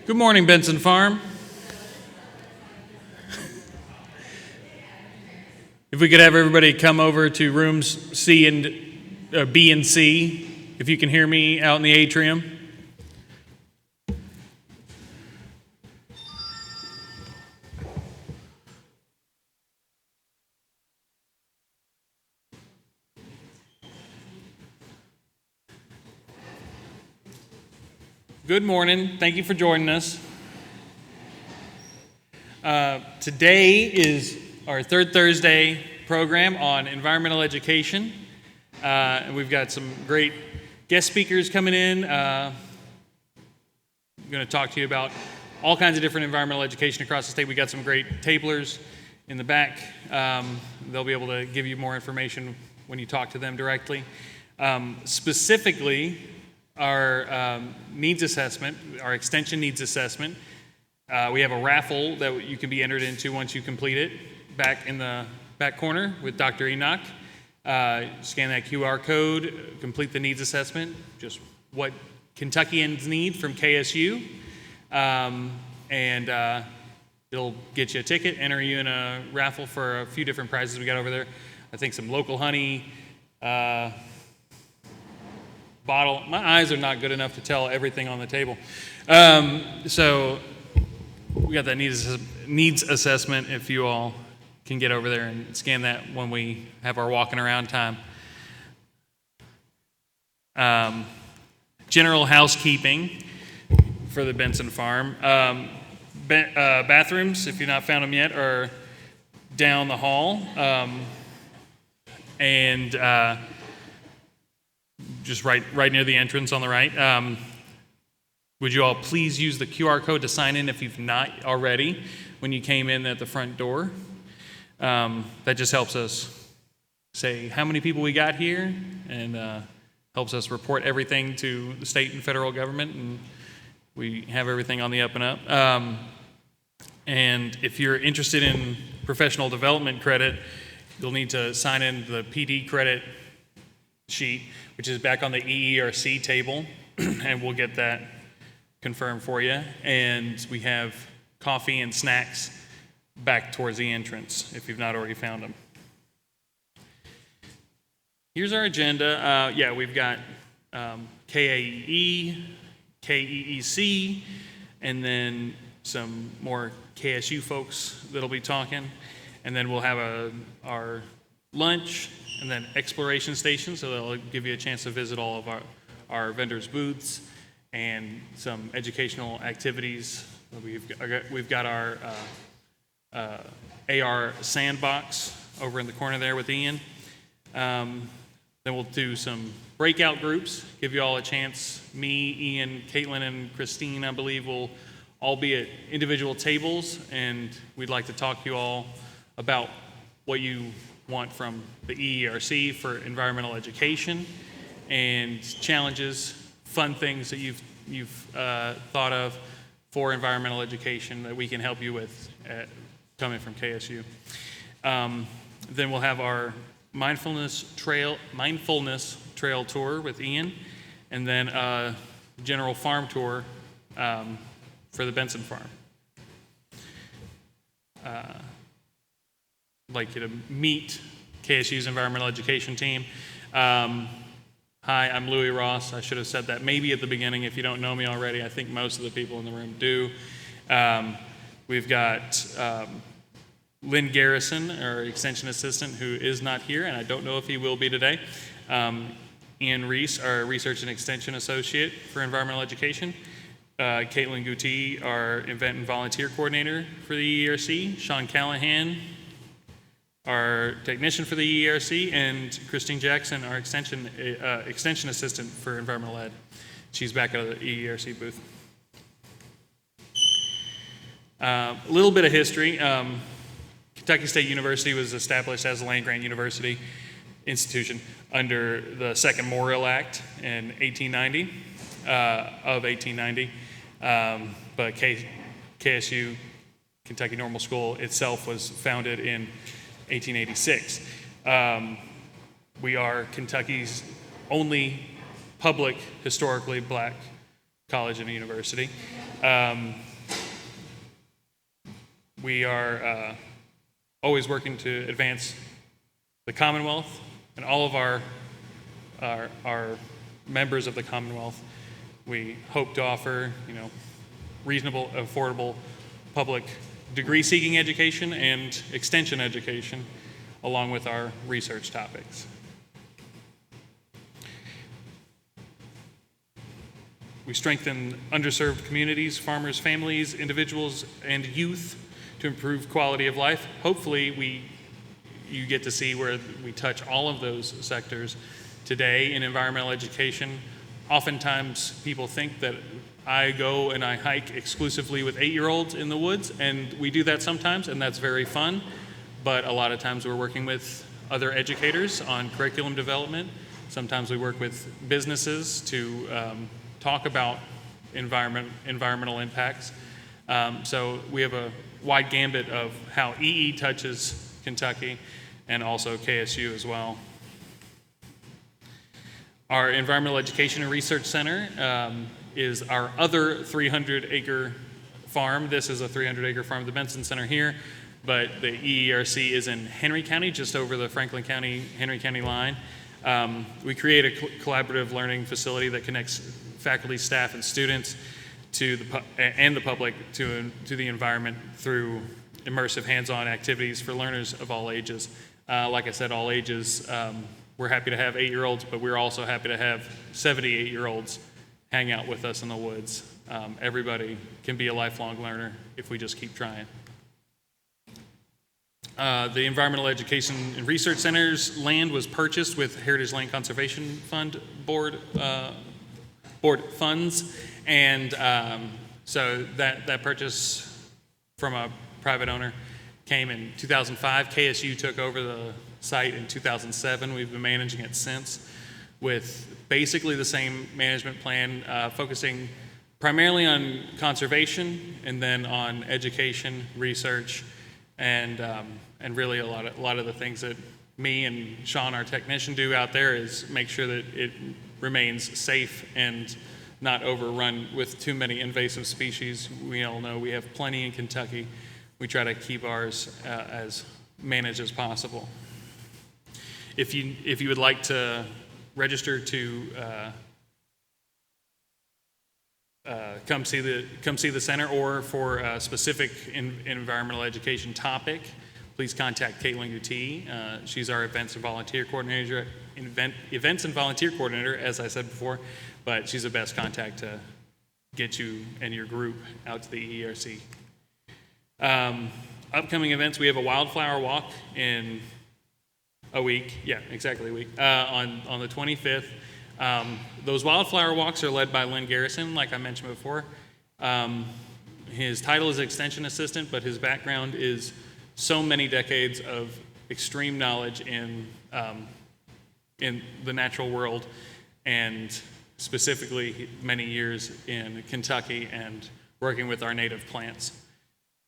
Good morning, Benson Farm. If we could have everybody come over to rooms B and C, if you can hear me out in the atrium. Good morning. Thank you for joining us. Today is our third Thursday program on environmental education. And we've got some great guest speakers coming in. I'm going to talk to you about all kinds of different environmental education across the state. We got some great tablers in the back. They'll be able to give you more information when you talk to them directly. Specifically, our needs assessment, our extension needs assessment. We have a raffle that you can be entered into once you complete it back in the back corner with Dr. Enoch. Scan that QR code, complete the needs assessment, just what Kentuckians need from KSU. And it'll get you a ticket, enter you in a raffle for a few different prizes we got over there. I think some local honey, bottle. My eyes are not good enough to tell everything on the table. So we got that needs assessment if you all can get over there and scan that when we have our walking around time. General housekeeping for the Benson Farm. Bathrooms, if you've not found them yet, are down the hall. And just right near the entrance on the right. Would you all please use the QR code to sign in if you've not already when you came in at the front door? That just helps us say how many people we got here and helps us report everything to the state and federal government, and we have everything on the up and up. And if you're interested in professional development credit, you'll need to sign in the PD credit sheet, which is back on the EERC table, and we'll get that confirmed for you. And we have coffee and snacks back towards the entrance if you've not already found them. Here's our agenda. We've got KAEE, KEEC, and then some more KSU folks that'll be talking. And then we'll have our lunch and then exploration station, so that'll give you a chance to visit all of our vendors' booths and some educational activities. We've got our AR sandbox over in the corner there with Ian. Then we'll do some breakout groups, give you all a chance. Me, Ian, Caitlin, and Christine, I believe, will all be at individual tables, and we'd like to talk to you all about what you want from the EERC for environmental education and challenges, fun things that you've thought of for environmental education that we can help you with coming from KSU. Then we'll have our mindfulness trail tour with Ian, and then a general farm tour for the Benson Farm. I'd like you to meet KSU's environmental education team. Hi, I'm Louis Ross. I should have said that maybe at the beginning if you don't know me already. I think most of the people in the room do. We've got Lynn Garrison, our extension assistant, who is not here, and I don't know if he will be today. Ian Reese, our research and extension associate for environmental education. Caitlin Guti, our event and volunteer coordinator for the EERC. Sean Callahan, our technician for the EERC, and Christine Jackson, our extension assistant for environmental ed. She's back out of the EERC booth. A little bit of history. Kentucky State University was established as a land-grant university institution under the Second Morrill Act in 1890. But KSU, Kentucky Normal School itself, was founded in 1886. We are Kentucky's only public, historically black college and a university. We are always working to advance the Commonwealth and all of our members of the Commonwealth. We hope to offer, reasonable, affordable public degree-seeking education and extension education, along with our research topics. We strengthen underserved communities, farmers, families, individuals, and youth to improve quality of life. Hopefully, you get to see where we touch all of those sectors today in environmental education. Oftentimes, people think that I go and I hike exclusively with 8-year-olds in the woods, and we do that sometimes, and that's very fun. But a lot of times we're working with other educators on curriculum development. Sometimes we work with businesses to talk about environmental impacts. So we have a wide gambit of how EE touches Kentucky and also KSU as well. Our Environmental Education and Research Center is our other 300-acre farm. This is a 300-acre farm, the Benson Center here, but the EERC is in Henry County, just over the Franklin County-Henry County line. We create a collaborative learning facility that connects faculty, staff, and students to the public to the environment through immersive hands-on activities for learners of all ages. Like I said, all ages. We're happy to have 8-year-olds, but we're also happy to have 78-year-olds hang out with us in the woods. Everybody can be a lifelong learner if we just keep trying. The Environmental Education and Research Center's land was purchased with Heritage Land Conservation Fund Board funds, and so that purchase from a private owner came in 2005. KSU took over the site in 2007. We've been managing it since with basically the same management plan, focusing primarily on conservation and then on education, research, and really a lot of the things that me and Sean, our technician, do out there is make sure that it remains safe and not overrun with too many invasive species. We all know we have plenty in Kentucky. We try to keep ours as managed as possible. If you would like to register to come see the center, or for a specific environmental education topic, please contact Caitlin UT. She's our events and volunteer coordinator, as I said before, but she's the best contact to get you and your group out to the EERC. Upcoming events, we have a wildflower walk in a week. Yeah, exactly a week. On the 25th. Those wildflower walks are led by Lynn Garrison, like I mentioned before. His title is Extension Assistant, but his background is so many decades of extreme knowledge in the natural world, and specifically many years in Kentucky and working with our native plants.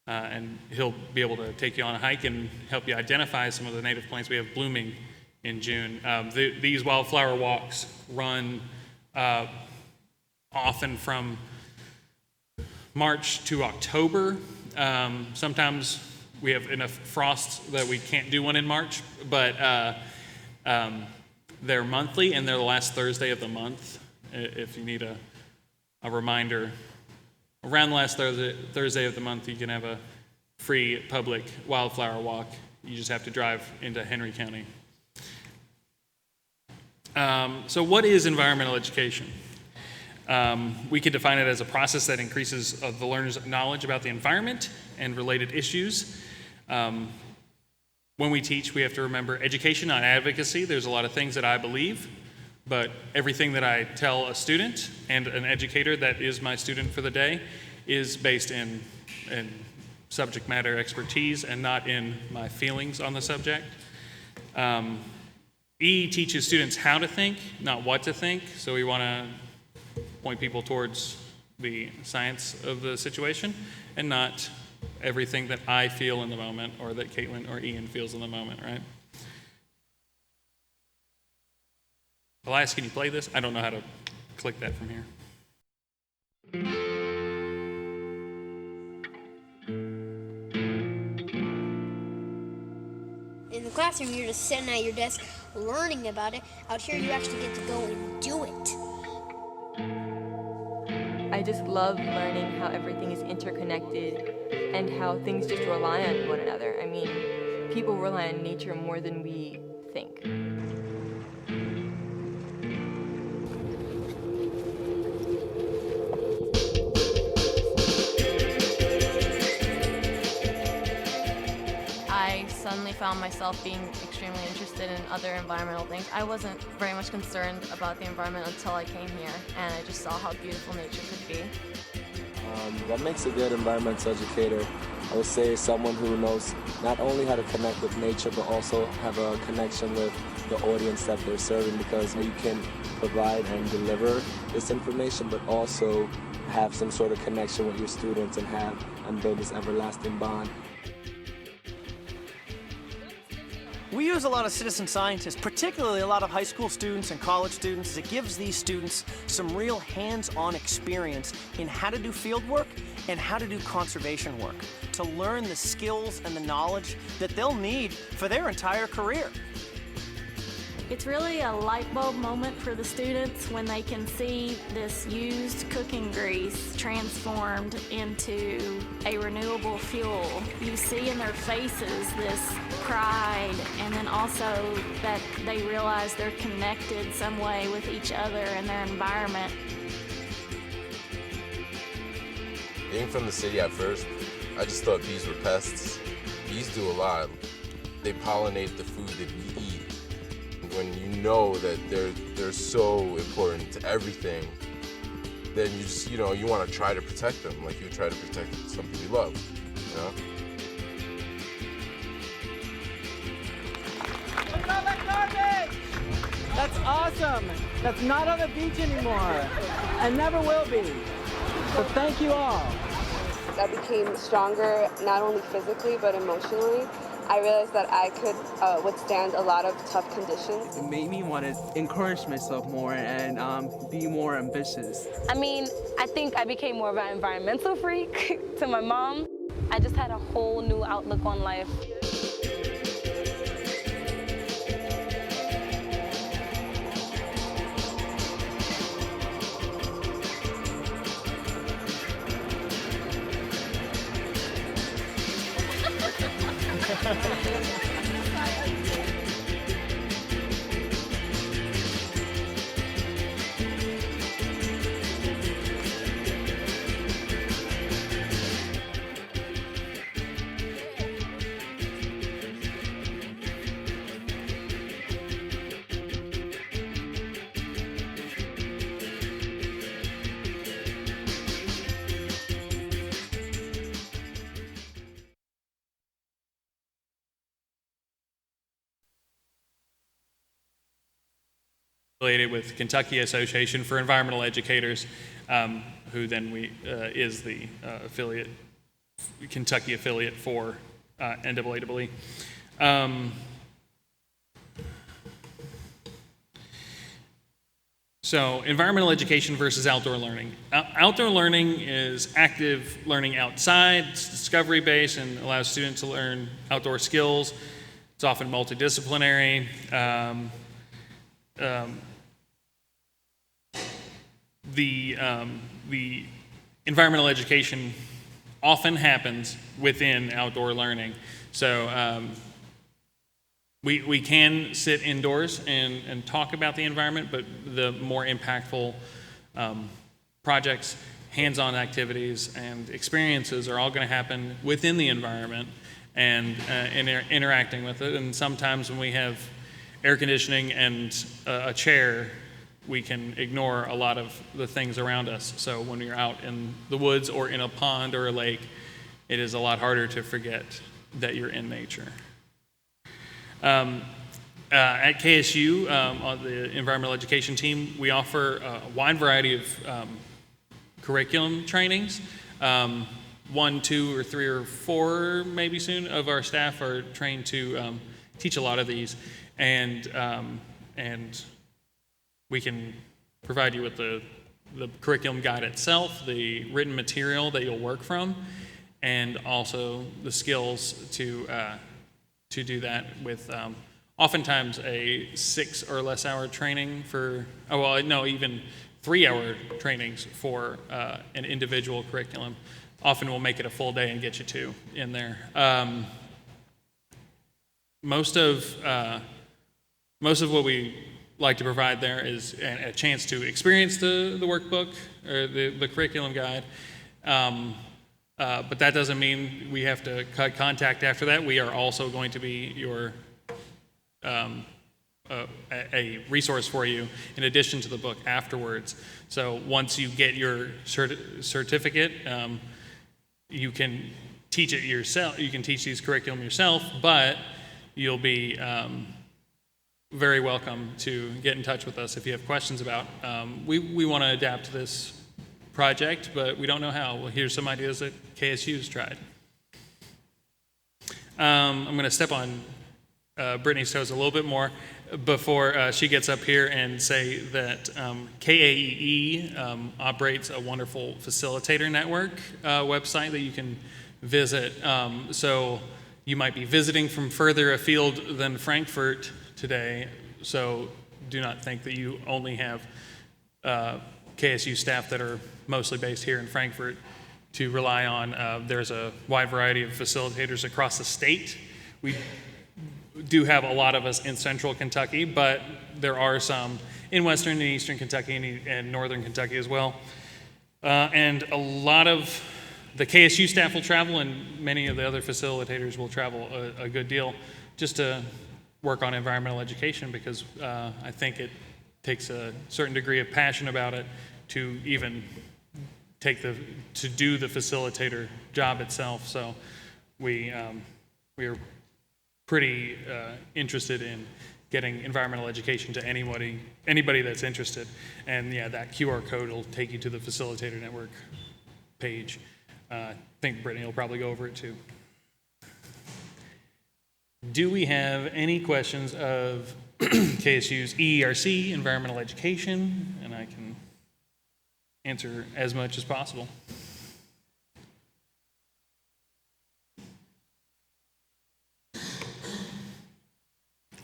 And he'll be able to take you on a hike and help you identify some of the native plants we have blooming in June. These wildflower walks run often from March to October. Sometimes we have enough frosts that we can't do one in March, but they're monthly and they're the last Thursday of the month. If you need a reminder, around the last Thursday of the month, you can have a free public wildflower walk. You just have to drive into Henry County. So what is environmental education? We could define it as a process that increases the learner's knowledge about the environment and related issues. When we teach, we have to remember education, not advocacy. There's a lot of things that I believe, but everything that I tell a student and an educator that is my student for the day is based in subject matter expertise and not in my feelings on the subject. E teaches students how to think, not what to think, so we want to point people towards the science of the situation and not everything that I feel in the moment or that Caitlin or Ian feels in the moment, right? Elias, can you play this? I don't know how to click that from here. classroom, you're just sitting at your desk learning about it. Out here, you actually get to go and do it. I just love learning how everything is interconnected and how things just rely on one another. I mean, people rely on nature more than we think. I suddenly found myself being extremely interested in other environmental things. I wasn't very much concerned about the environment until I came here, and I just saw how beautiful nature could be. What makes a good environmental educator, I would say, someone who knows not only how to connect with nature, but also have a connection with the audience that they're serving, because you can provide and deliver this information, but also have some sort of connection with your students and build this everlasting bond. We use a lot of citizen scientists, particularly a lot of high school students and college students, as it gives these students some real hands-on experience in how to do field work and how to do conservation work, to learn the skills and the knowledge that they'll need for their entire career. It's really a light bulb moment for the students when they can see this used cooking grease transformed into a renewable fuel. You see in their faces this pride, and then also that they realize they're connected some way with each other and their environment. Being from the city at first, I just thought bees were pests. Bees do a lot. They pollinate the food that we eat. When you know that they're so important to everything, then you just, you want to try to protect them like you try to protect something you love, That's awesome. That's not on the beach anymore and never will be. So thank you all. I became stronger, not only physically, but emotionally. I realized that I could withstand a lot of tough conditions. It made me want to encourage myself more and be more ambitious. I think I became more of an environmental freak to my mom. I just had a whole new outlook on life. Affiliated with Kentucky Association for Environmental Educators, who then is the Kentucky affiliate for NAAA. So environmental education versus outdoor learning. Outdoor learning is active learning outside. It's discovery-based and allows students to learn outdoor skills. It's often multidisciplinary. The environmental education often happens within outdoor learning. So we can sit indoors and talk about the environment, but the more impactful projects, hands-on activities, and experiences are all going to happen within the environment and interacting with it. And sometimes when we have air conditioning and a chair, we can ignore a lot of the things around us. So when you're out in the woods or in a pond or a lake, it is a lot harder to forget that you're in nature. At KSU, on the environmental education team, we offer a wide variety of curriculum trainings. 1, 2, or 3, or 4, maybe soon, of our staff are trained to teach a lot of these. And we can provide you with the curriculum guide itself, the written material that you'll work from, and also the skills to to do that with oftentimes a 6 or less hour training for, oh, well, no, even 3-hour trainings for an individual curriculum. Often we'll make it a full day and get you 2 in there. Most of what we like to provide there is a chance to experience the workbook or the curriculum guide. But that doesn't mean we have to cut contact after that. We are also going to be your a resource for you in addition to the book afterwards. So once you get your certificate, you can teach it yourself. You can teach these curriculum yourself, but you'll be very welcome to get in touch with us if you have questions about. We want to adapt this project, but we don't know how. Well, here's some ideas that KSU's tried. I'm going to step on Brittany's toes a little bit more before she gets up here and say that KAEE operates a wonderful facilitator network website that you can visit. So you might be visiting from further afield than Frankfort today, so do not think that you only have KSU staff that are mostly based here in Frankfort to rely on. There's a wide variety of facilitators across the state. We do have a lot of us in central Kentucky, but there are some in western and eastern Kentucky and northern Kentucky as well. And a lot of the KSU staff will travel, and many of the other facilitators will travel a good deal just to work on environmental education, because I think it takes a certain degree of passion about it to even to do the facilitator job itself. So we are pretty interested in getting environmental education to anybody that's interested. And yeah, that QR code will take you to the Facilitator Network page. I think Brittany will probably go over it too. Do we have any questions of KSU's EERC, environmental education? And I can answer as much as possible.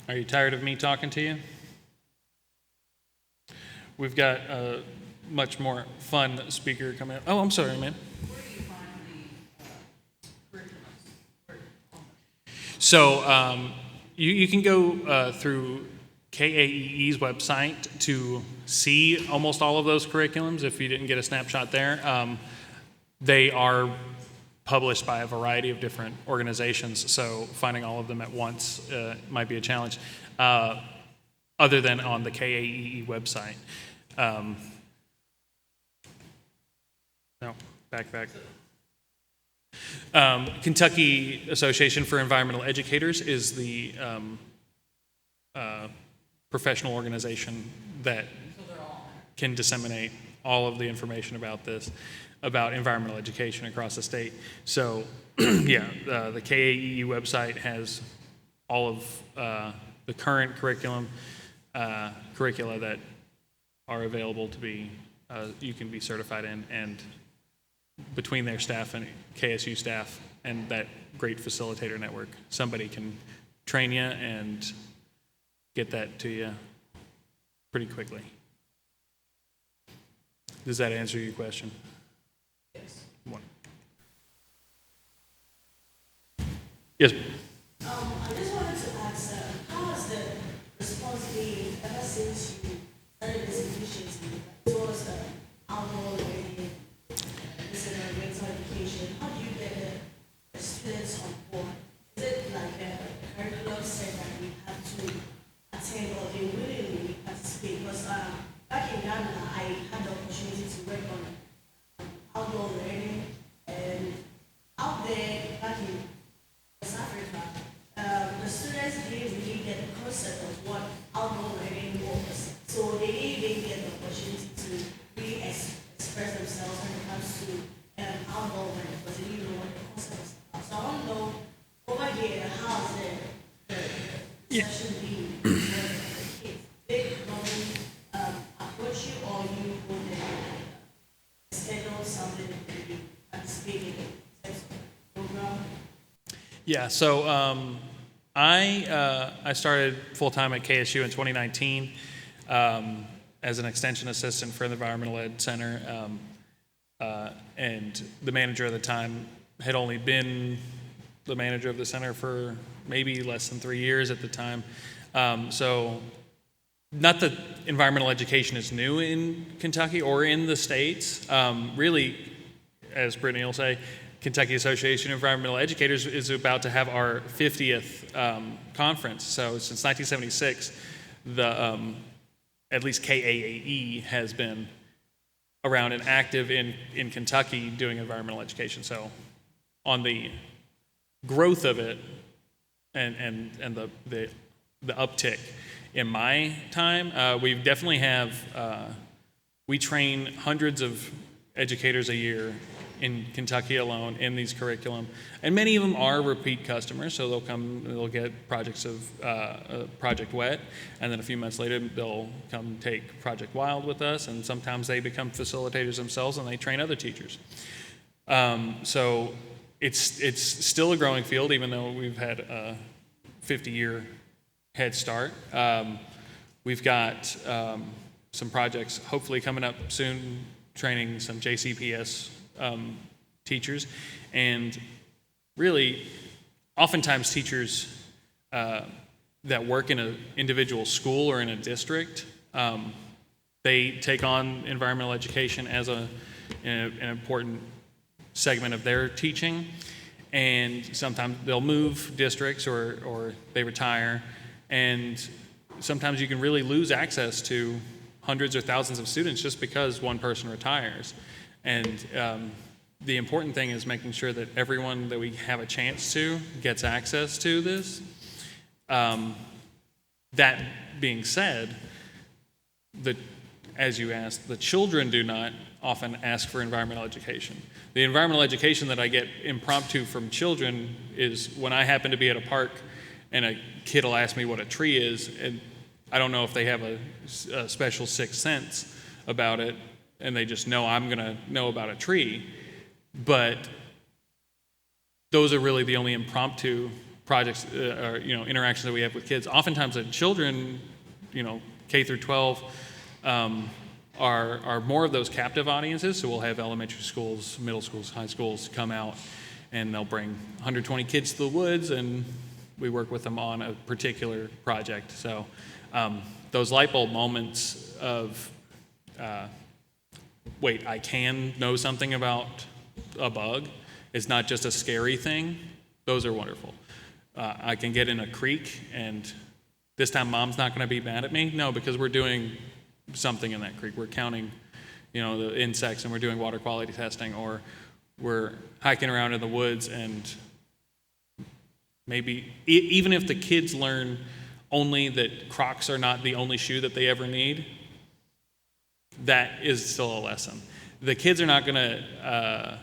Are you tired of me talking to you? We've got a much more fun speaker coming up. Oh, I'm sorry, man. Where do you find the curriculums? So you can go through KAEE's website to see almost all of those curriculums if you didn't get a snapshot there. They are published by a variety of different organizations, so finding all of them at once might be a challenge, other than on the KAEE website. No, back. Kentucky Association for Environmental Educators is the professional organization that can disseminate all of the information about about environmental education across the state. So yeah, the KAEE website has all of the current curricula that are available to be, you can be certified in, and between their staff and KSU staff and that great facilitator network, somebody can train you and get that to you pretty quickly. Does that answer your question? Yes. One. Yes. I just wanted to ask, how has the response been ever since you started this initiative towards outdoor learning, environmental education? How do you get the students on board? Is it like a curriculum set that we have to attend, or they willingly participate? Because back in Ghana, I had the opportunity to work on outdoor learning, and out there back in West Africa, the students didn't really get the concept of what outdoor learning was. So they didn't even get the opportunity to really express themselves when it comes to outdoor learning, because they didn't know what the concept was. So I want to know, over here, how's the session being for the kids? They normally approach you, or you go there and schedule something to participate in the program? Yeah, so I started full-time at KSU in 2019 as an extension assistant for the Environmental Ed Center, and the manager at the time had only been the manager of the center for maybe less than 3 years at the time. So not that environmental education is new in Kentucky or in the States. Really, as Brittany will say, Kentucky Association of Environmental Educators is about to have our 50th conference. So since 1976, the at least KAAE has been around and active in Kentucky doing environmental education. So on the growth of it and the uptick in my time, we definitely have, we train hundreds of educators a year in Kentucky alone in these curriculum, and many of them are repeat customers, so they'll get projects of Project Wet, and then a few months later they'll come take Project Wild with us, and sometimes they become facilitators themselves and they train other teachers. So it's still a growing field, even though we've had a 50-year head start. We've got some projects hopefully coming up soon, training some JCPS teachers, and really, oftentimes teachers that work in an individual school or in a district, they take on environmental education as an important segment of their teaching, and sometimes they'll move districts or they retire, and sometimes you can really lose access to hundreds or thousands of students just because one person retires. And the important thing is making sure that everyone that we have a chance to gets access to this. That being said, as you asked, the children do not often ask for environmental education. The environmental education that I get impromptu from children is when I happen to be at a park and a kid will ask me what a tree is, and I don't know if they have a special sixth sense about it, and they just know I'm going to know about a tree. But those are really the only impromptu projects or interactions that we have with kids. Oftentimes the children, K through 12, are more of those captive audiences. So we'll have elementary schools, middle schools, high schools come out, and they'll bring 120 kids to the woods, and we work with them on a particular project. So those light bulb moments of wait, I can know something about a bug. It's not just a scary thing. Those are wonderful. I can get in a creek, and this time mom's not going to be mad at me. No, because we're doing something in that creek. We're counting, the insects, and we're doing water quality testing, or we're hiking around in the woods, and maybe even if the kids learn only that Crocs are not the only shoe that they ever need, that is still a lesson. The kids are not going to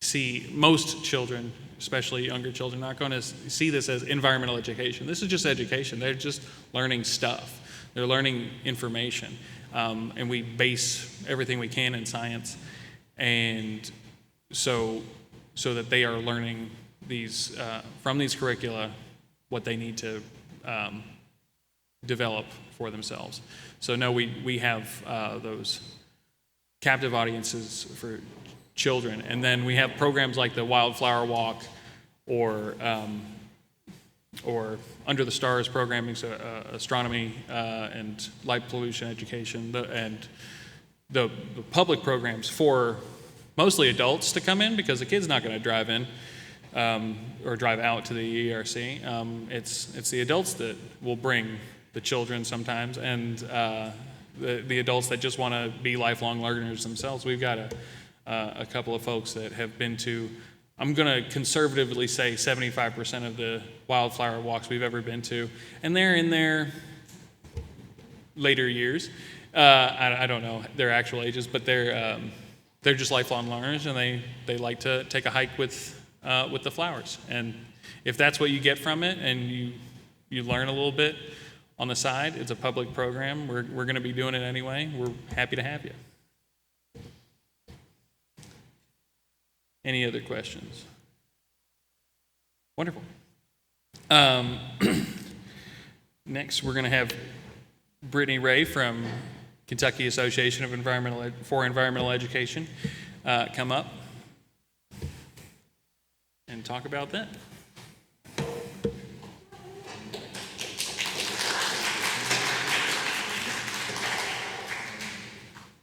see, most children, especially younger children, not going to see this as environmental education. This is just education. They're just learning stuff. They're learning information. And we base everything we can in science, and so that they are learning these from these curricula what they need to develop for themselves. So no, we have those captive audiences for children, and then we have programs like the Wildflower Walk or Under the Stars programming, so astronomy and light pollution education, and the public programs for mostly adults to come in, because the kid's not going to drive in or drive out to the ERC. It's the adults that will bring the children sometimes, and the adults that just want to be lifelong learners themselves. We've got a couple of folks that have been to, I'm going to conservatively say 75% of the wildflower walks we've ever been to, and they're in their later years. I don't know their actual ages, but they're just lifelong learners, and they like to take a hike with the flowers. And if that's what you get from it, and you learn a little bit on the side, it's a public program. We're going to be doing it anyway. We're happy to have you. Any other questions? Wonderful. Next, we're going to have Brittany Ray from Kentucky Association of Environmental Education come up and talk about that.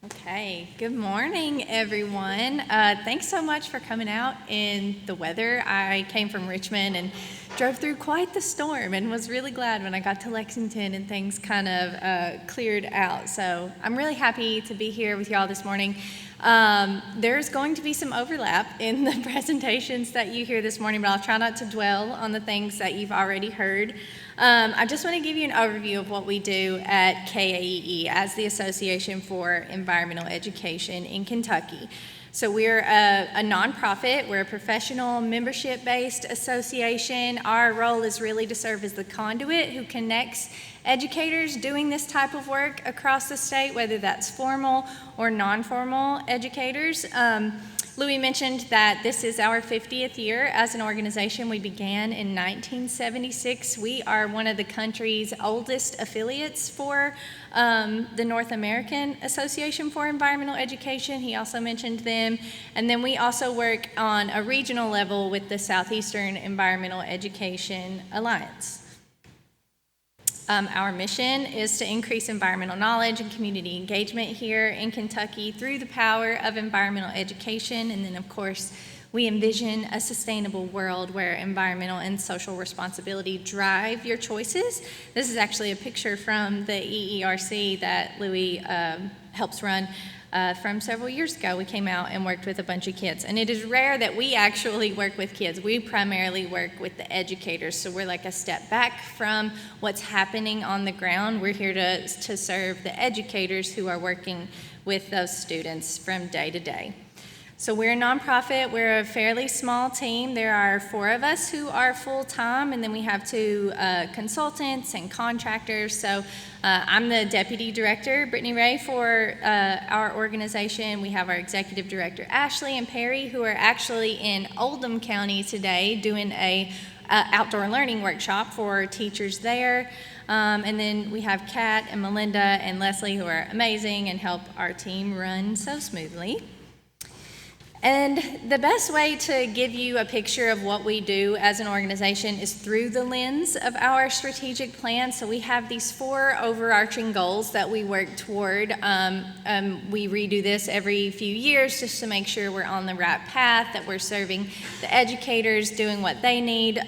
Okay, good morning, everyone. Thanks so much for coming out in the weather. I came from Richmond and drove through quite the storm and was really glad when I got to Lexington and things kind of cleared out. So I'm really happy to be here with y'all this morning. There's going to be some overlap in the presentations that you hear this morning, but I'll try not to dwell on the things that you've already heard. I just want to give you an overview of what we do at KAEE as the Association for Environmental Education in Kentucky. So we're a nonprofit. We're a professional membership-based association. Our role is really to serve as the conduit who connects educators doing this type of work across the state, whether that's formal or non-formal educators. Louis mentioned that this is our 50th year as an organization. We began in 1976. We are one of the country's oldest affiliates for the North American Association for Environmental Education. He also mentioned them. And then we also work on a regional level with the Southeastern Environmental Education Alliance. Our mission is to increase environmental knowledge and community engagement here in Kentucky through the power of environmental education. And then, of course, we envision a sustainable world where environmental and social responsibility drive your choices. This is actually a picture from the EERC that Louis helps run. From several years ago. We came out and worked with a bunch of kids. And it is rare that we actually work with kids. We primarily work with the educators. So we're like a step back from what's happening on the ground. We're here to serve the educators who are working with those students from day to day. So we're a nonprofit. We're a fairly small team. There are 4 of us who are full-time, and then we have 2 consultants and contractors. So I'm the deputy director, Brittany Ray, for our organization. We have our executive director, Ashley and Perry, who are actually in Oldham County today doing a outdoor learning workshop for teachers there. And then we have Kat and Melinda and Leslie, who are amazing and help our team run so smoothly. And the best way to give you a picture of what we do as an organization is through the lens of our strategic plan. So we have these 4 overarching goals that we work toward. We redo this every few years just to make sure we're on the right path, that we're serving the educators, doing what they need.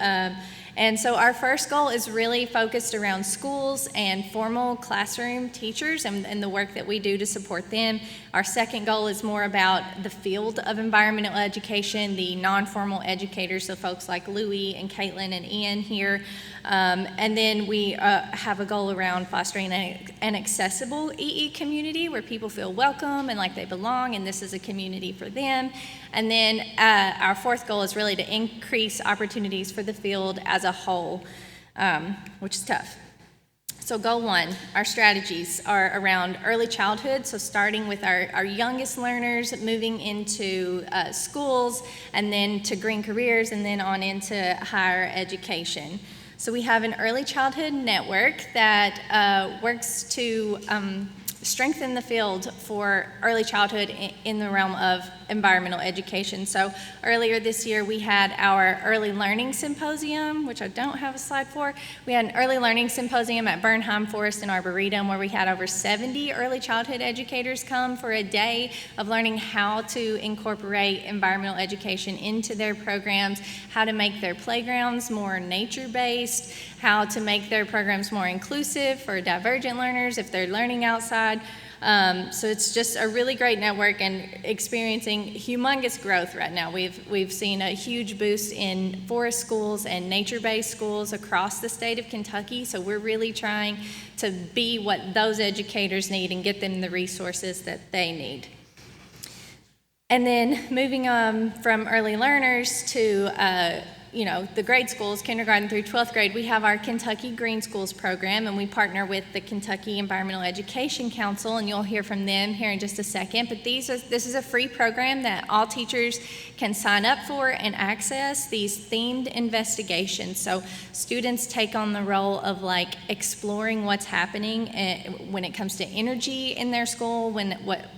And so our first goal is really focused around schools and formal classroom teachers and the work that we do to support them. Our second goal is more about the field of environmental education, the non-formal educators, so folks like Louis and Caitlin and Ian here. And then we have a goal around fostering an accessible EE community where people feel welcome and like they belong, and this is a community for them. And then our fourth goal is really to increase opportunities for the field as a whole, which is tough. So goal 1, our strategies are around early childhood, so starting with our youngest learners, moving into schools, and then to green careers, and then on into higher education. So we have an early childhood network that works to strengthen the field for early childhood in the realm of environmental education. So earlier this year we had our early learning symposium, which I don't have a slide for. We had an early learning symposium at Bernheim Forest and Arboretum where we had over 70 early childhood educators come for a day of learning how to incorporate environmental education into their programs, how to make their playgrounds more nature-based, how to make their programs more inclusive for divergent learners if they're learning outside. So it's just a really great network and experiencing humongous growth right now. We've seen a huge boost in forest schools and nature-based schools across the state of Kentucky. So we're really trying to be what those educators need and get them the resources that they need. And then moving from early learners to the grade schools, kindergarten through 12th grade, we have our Kentucky Green Schools program, and we partner with the Kentucky Environmental Education Council, and you'll hear from them here in just a second. But this is a free program that all teachers can sign up for and access these themed investigations. So students take on the role of like exploring what's happening when it comes to energy in their school,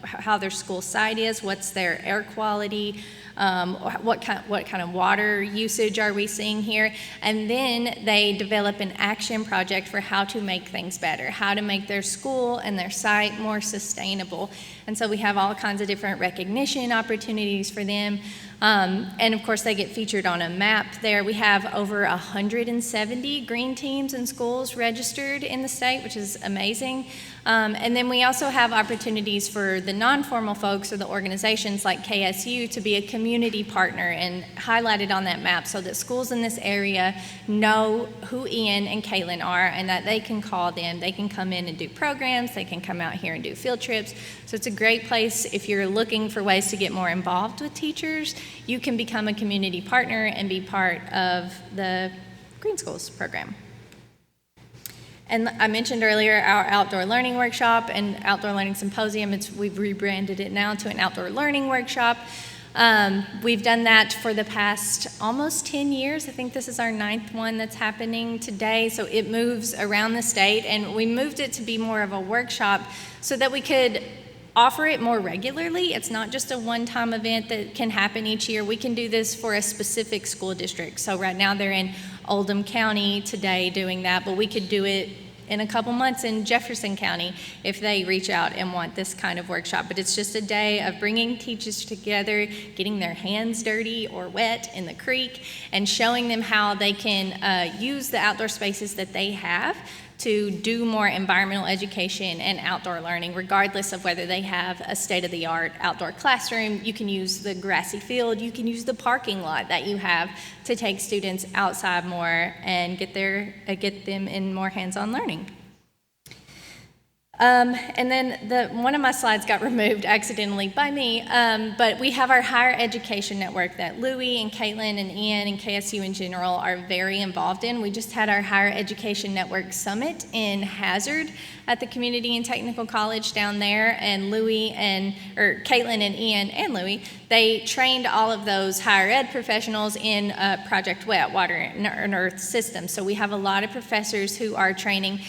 how their school site is, what's their air quality, what kind of water usage are we seeing here? And then they develop an action project for how to make things better, how to make their school and their site more sustainable. And so we have all kinds of different recognition opportunities for them. And of course, they get featured on a map there. We have over 170 green teams and schools registered in the state, which is amazing. And then we also have opportunities for the non-formal folks or the organizations like KSU to be a community partner and highlighted on that map so that schools in this area know who Ian and Caitlin are and that they can call them. They can come in and do programs. They can come out here and do field trips. So it's a great place if you're looking for ways to get more involved with teachers. You can become a community partner and be part of the Green Schools program. And I mentioned earlier our outdoor learning workshop and outdoor learning symposium. We've rebranded it now to an outdoor learning workshop. We've done that for the past almost 10 years. I think this is our 9th one that's happening today. So it moves around the state, and we moved it to be more of a workshop so that we could offer it more regularly. It's not just a one-time event that can happen each year. We can do this for a specific school district. So right now they're in Oldham County today doing that, but we could do it in a couple months in Jefferson County if they reach out and want this kind of workshop. But it's just a day of bringing teachers together, getting their hands dirty or wet in the creek, and showing them how they can use the outdoor spaces that they have to do more environmental education and outdoor learning, regardless of whether they have a state-of-the-art outdoor classroom. You can use the grassy field, you can use the parking lot that you have to take students outside more and get them in more hands-on learning. And then one of my slides got removed accidentally by me, but we have our higher education network that Louie and Caitlin and Ian and KSU in general are very involved in. We just had our higher education network summit in Hazard at the Community and Technical College down there, and Caitlin and Ian and Louie, they trained all of those higher ed professionals in Project WET, Water and Earth Systems. So we have a lot of professors who are training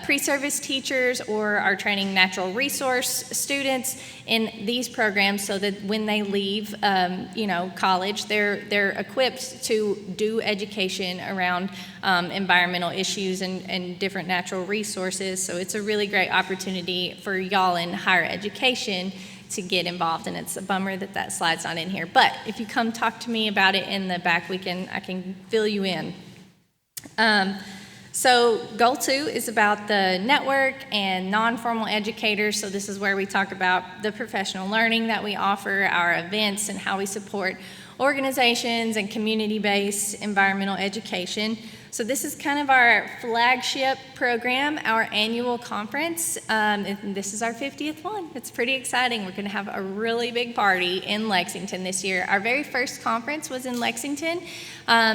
pre-service teachers or are training natural resource students in these programs so that when they leave college, they're equipped to do education around environmental issues and different natural resources. So it's a really great opportunity for y'all in higher education to get involved, and it's a bummer that slide's not in here. But if you come talk to me about it in the back, I can fill you in. So goal 2 is about the network and non-formal educators. So this is where we talk about the professional learning that we offer, our events, and how we support organizations and community-based environmental education. So this is kind of our flagship program, our annual conference. And this is our 50th one. It's pretty exciting. We're going to have a really big party in Lexington this year. Our very first conference was in Lexington,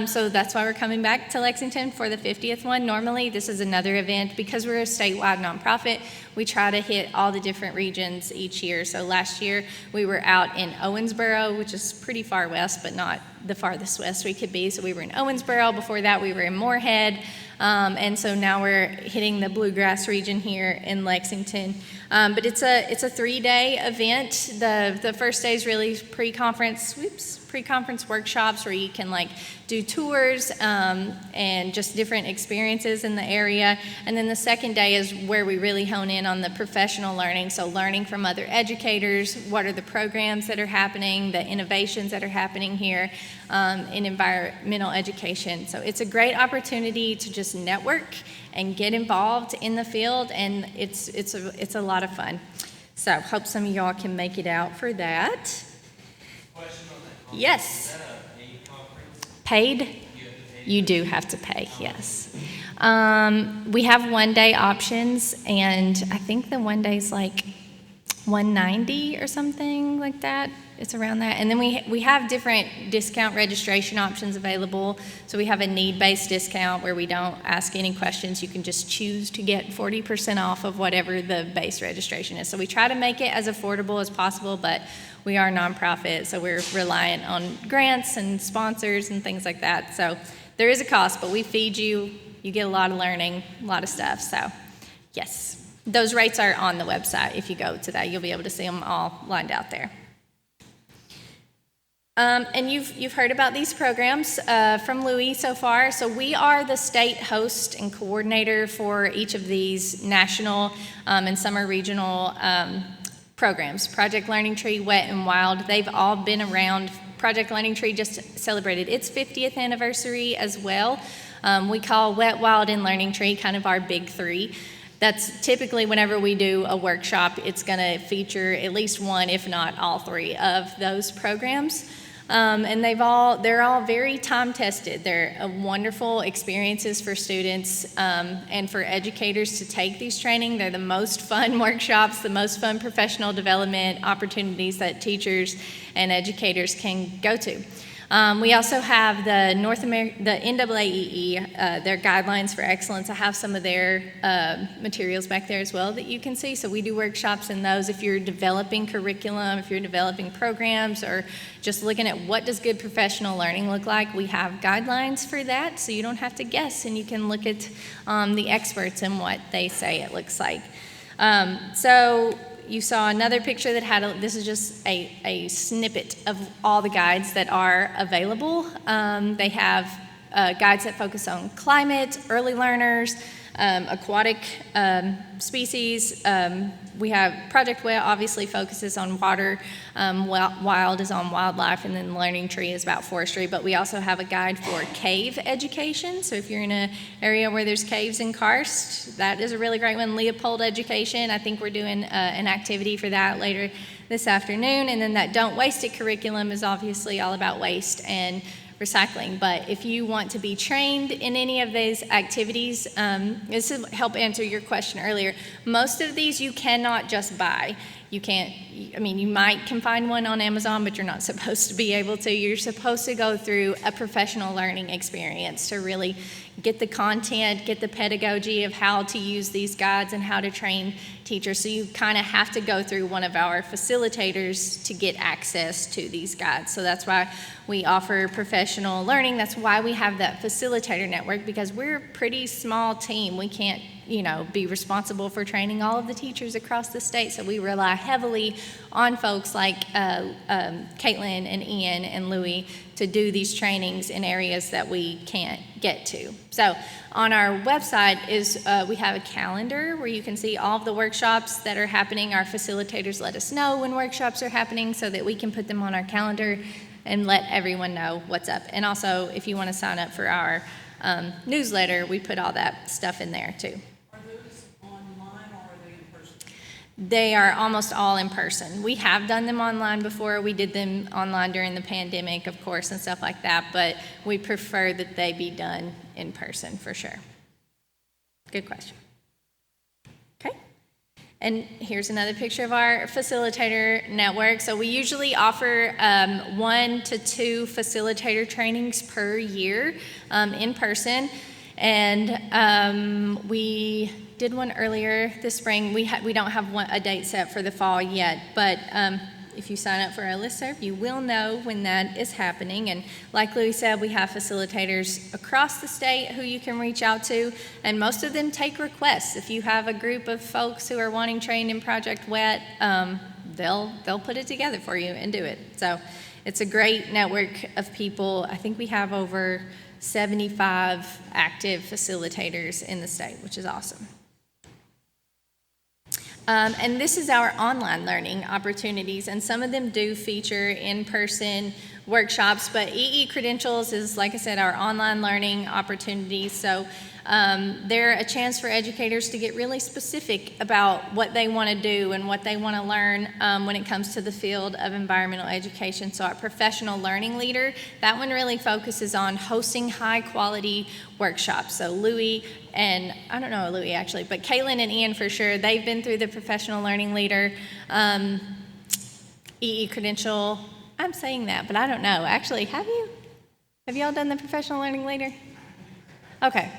so that's why we're coming back to Lexington for the 50th one. Normally, this is another event. Because we're a statewide nonprofit, we try to hit all the different regions each year. So last year, we were out in Owensboro, which is pretty far west, but not the farthest west we could be. So we were in Owensboro. Before that, we were in Moorhead. And so now we're hitting the bluegrass region here in Lexington. But it's a 3-day event. The first day is really pre-conference workshops where you can do tours and just different experiences in the area. And then the second day is where we really hone in on the professional learning. So learning from other educators, what are the programs that are happening, the innovations that are happening here in environmental education. So it's a great opportunity to just network and get involved in the field, and it's a lot of fun. So hope some of y'all can make it out for that. Question on that. Yes. Is that a paid conference? Paid? You do have to pay, yes. We have one-day options, and I think the one day's $190 or something like that. It's around that. And then we have different discount registration options available. So we have a need-based discount where we don't ask any questions. You can just choose to get 40% off of whatever the base registration is. So we try to make it as affordable as possible, but we are nonprofit, so we're reliant on grants and sponsors and things like that. So there is a cost, but we feed you. You get a lot of learning, a lot of stuff. So yes, those rates are on the website. If you go to that, you'll be able to see them all lined out there. And you've heard about these programs from Louis so far. So we are the state host and coordinator for each of these national and summer regional programs. Project Learning Tree, Wet and Wild, they've all been around. Project Learning Tree just celebrated its 50th anniversary as well. We call Wet, Wild, and Learning Tree kind of our big three. That's typically whenever we do a workshop, it's going to feature at least one, if not all three of those programs. And they're all very time tested. They're wonderful experiences for students and for educators to take these training. They're the most fun workshops, the most fun professional development opportunities that teachers and educators can go to. We also have the NAAEE, their guidelines for excellence. I have some of their materials back there as well that you can see. So we do workshops in those. If you're developing curriculum, if you're developing programs, or just looking at what does good professional learning look like, we have guidelines for that. So you don't have to guess, and you can look at the experts and what they say it looks like. So you saw another picture that had this is just a snippet of all the guides that are available. They have guides that focus on climate, early learners, aquatic species. We have Project Wet obviously focuses on water, Wild is on wildlife, and then Learning Tree is about forestry. But we also have a guide for cave education. So if you're in an area where there's caves in Karst, that is a really great one. Leopold Education, I think we're doing an activity for that later this afternoon. And then that Don't Waste It curriculum is obviously all about waste and recycling. But if you want to be trained in any of these activities, this will help answer your question earlier. Most of these you cannot just buy. You can't, I mean, you can find one on Amazon, but you're not supposed to be able to. You're supposed to go through a professional learning experience to really get the content, get the pedagogy of how to use these guides and how to train teachers. So you kind of have to go through one of our facilitators to get access to these guides. So that's why we offer professional learning. That's why we have that facilitator network, because we're a pretty small team. We can't, be responsible for training all of the teachers across the state. So we rely heavily on folks like Caitlin and Ian and Louie to do these trainings in areas that we can't get to. So on our website we have a calendar where you can see all of the workshops that are happening. Our facilitators let us know when workshops are happening so that we can put them on our calendar and let everyone know what's up. And also, if you want to sign up for our newsletter, we put all that stuff in there too. Are those online or are they in person? They are almost all in person. We have done them online before. We did them online during the pandemic, of course, and stuff like that, but we prefer that they be done in person for sure. Good question. Okay. And here's another picture of our facilitator network. So we usually offer 1 to 2 facilitator trainings per year in person. And we did one earlier this spring. We don't have a date set for the fall yet, but if you sign up for our listserv, you will know when that is happening. And like Louis said, we have facilitators across the state who you can reach out to, and most of them take requests. If you have a group of folks who are wanting trained in Project Wet, they'll put it together for you and do it. So it's a great network of people. I think we have over 75 active facilitators in the state, which is awesome. And this is our online learning opportunities, and some of them do feature in person. workshops. But EE Credentials is, like I said, our online learning opportunity. So they're a chance for educators to get really specific about what they want to do and what they want to learn when it comes to the field of environmental education. So our professional learning leader, that one really focuses on hosting high quality workshops. So Louie and, I don't know Louie actually, but Caitlin and Ian for sure, they've been through the professional learning leader EE credential. I'm saying that, but I don't know. Actually, have you? Have y'all done the professional learning leader? Okay.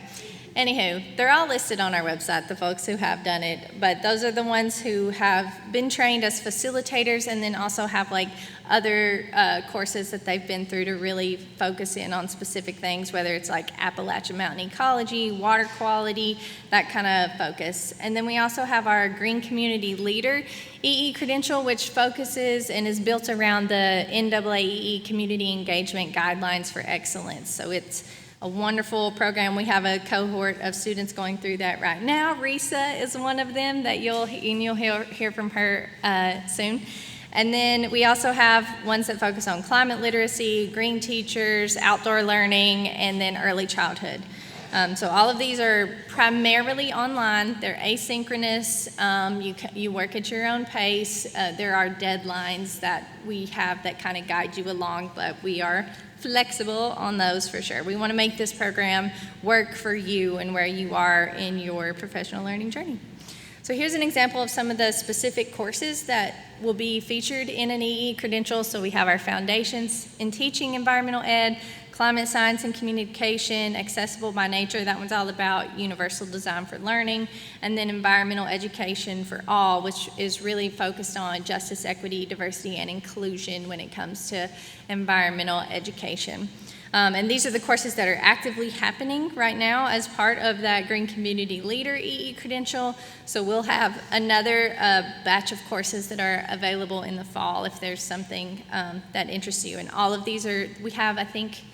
Anywho, they're all listed on our website, the folks who have done it, but those are the ones who have been trained as facilitators and then also have like other courses that they've been through to really focus in on specific things, whether it's like Appalachian Mountain ecology, water quality, that kind of focus. And then we also have our Green Community Leader EE credential, which focuses and is built around the NAAEE Community Engagement Guidelines for Excellence. So it's a wonderful program. We have a cohort of students going through that right now. Risa is one of them that you'll hear from her soon. And then we also have ones that focus on climate literacy, green teachers, outdoor learning, and then early childhood. So all of these are primarily online. They're asynchronous. You work at your own pace. There are deadlines that we have that kind of guide you along, but we are flexible on those for sure. We want to make this program work for you and where you are in your professional learning journey. So here's an example of some of the specific courses that will be featured in an EE credential. So we have our Foundations in Teaching Environmental Ed, Climate Science and Communication, Accessible by Nature, that one's all about universal design for learning, and then Environmental Education for All, which is really focused on justice, equity, diversity, and inclusion when it comes to environmental education. And these are the courses that are actively happening right now as part of that Green Community Leader EE credential. So we'll have another batch of courses that are available in the fall if there's something that interests you. And all of these we have, I think,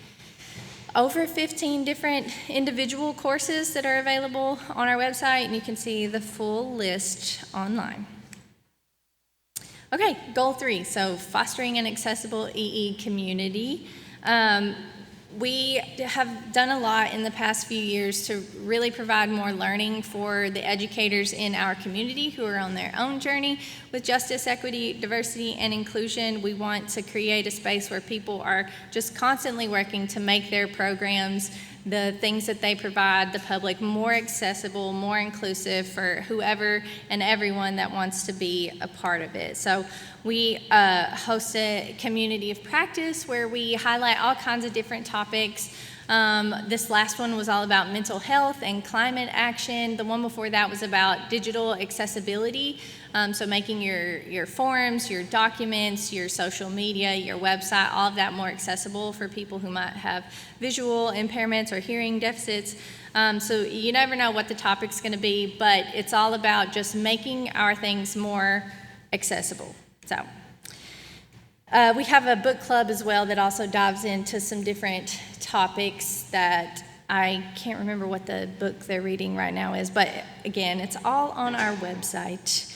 over 15 different individual courses that are available on our website, and you can see the full list online. Okay, goal 3, so fostering an accessible EE community. We have done a lot in the past few years to really provide more learning for the educators in our community who are on their own journey with justice, equity, diversity, and inclusion. We want to create a space where people are just constantly working to make their programs, the things that they provide the public, more accessible, more inclusive for whoever and everyone that wants to be a part of it. So we host a community of practice where we highlight all kinds of different topics. This last one was all about mental health and climate action. The one before that was about digital accessibility. So making your forms, your documents, your social media, your website, all of that more accessible for people who might have visual impairments or hearing deficits. So you never know what the topic's going to be, but it's all about just making our things more accessible. So we have a book club as well that also dives into some different topics that I can't remember what the book they're reading right now is, but again, it's all on our website.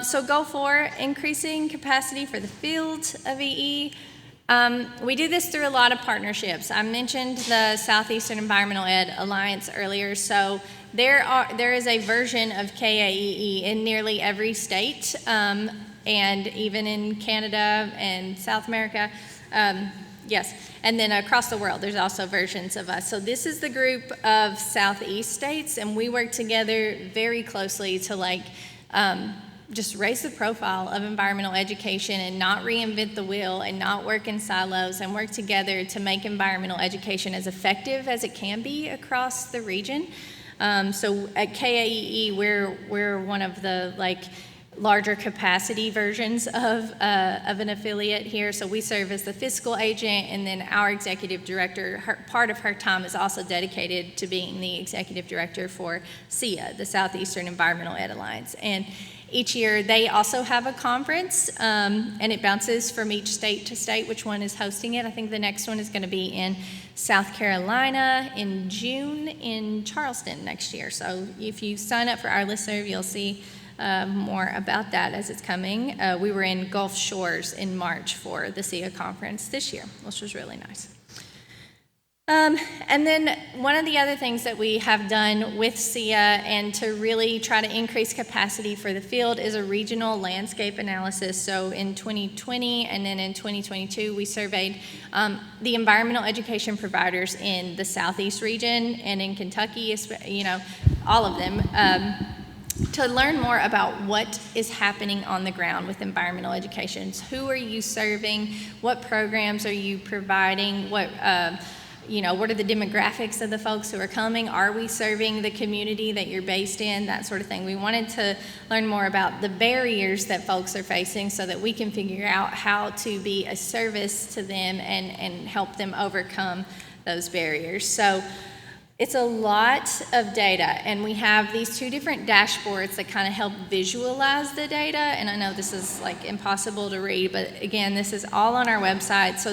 So goal 4, increasing capacity for the field of EE. We do this through a lot of partnerships. I mentioned the Southeastern Environmental Ed Alliance earlier, so there is a version of KAEE in nearly every state, and even in Canada and South America. Yes, and then across the world, there's also versions of us. So this is the group of Southeast states, and we work together very closely to just raise the profile of environmental education and not reinvent the wheel and not work in silos and work together to make environmental education as effective as it can be across the region. So at KAEE, we're one of the larger capacity versions of an affiliate here. So we serve as the fiscal agent, and then our executive director, part of her time is also dedicated to being the executive director for SEA, the Southeastern Environmental Ed Alliance. And each year they also have a conference, and it bounces from each state to state which one is hosting it. I think the next one is going to be in South Carolina in June in Charleston next year. So if you sign up for our listserv, you'll see more about that as it's coming. We were in Gulf Shores in March for the SIA conference this year, which was really nice. And then one of the other things that we have done with SIA and to really try to increase capacity for the field is a regional landscape analysis. So in 2020 and then in 2022, we surveyed the environmental education providers in the Southeast region and in Kentucky, all of them, to learn more about what is happening on the ground with environmental education. Who are you serving? What programs are you providing? What are the demographics of the folks who are coming? Are we serving the community that you're based in? That sort of thing. We wanted to learn more about the barriers that folks are facing so that we can figure out how to be a service to them and help them overcome those barriers. So it's a lot of data, and we have these two different dashboards that kind of help visualize the data. And I know this is like impossible to read, but again, this is all on our website. So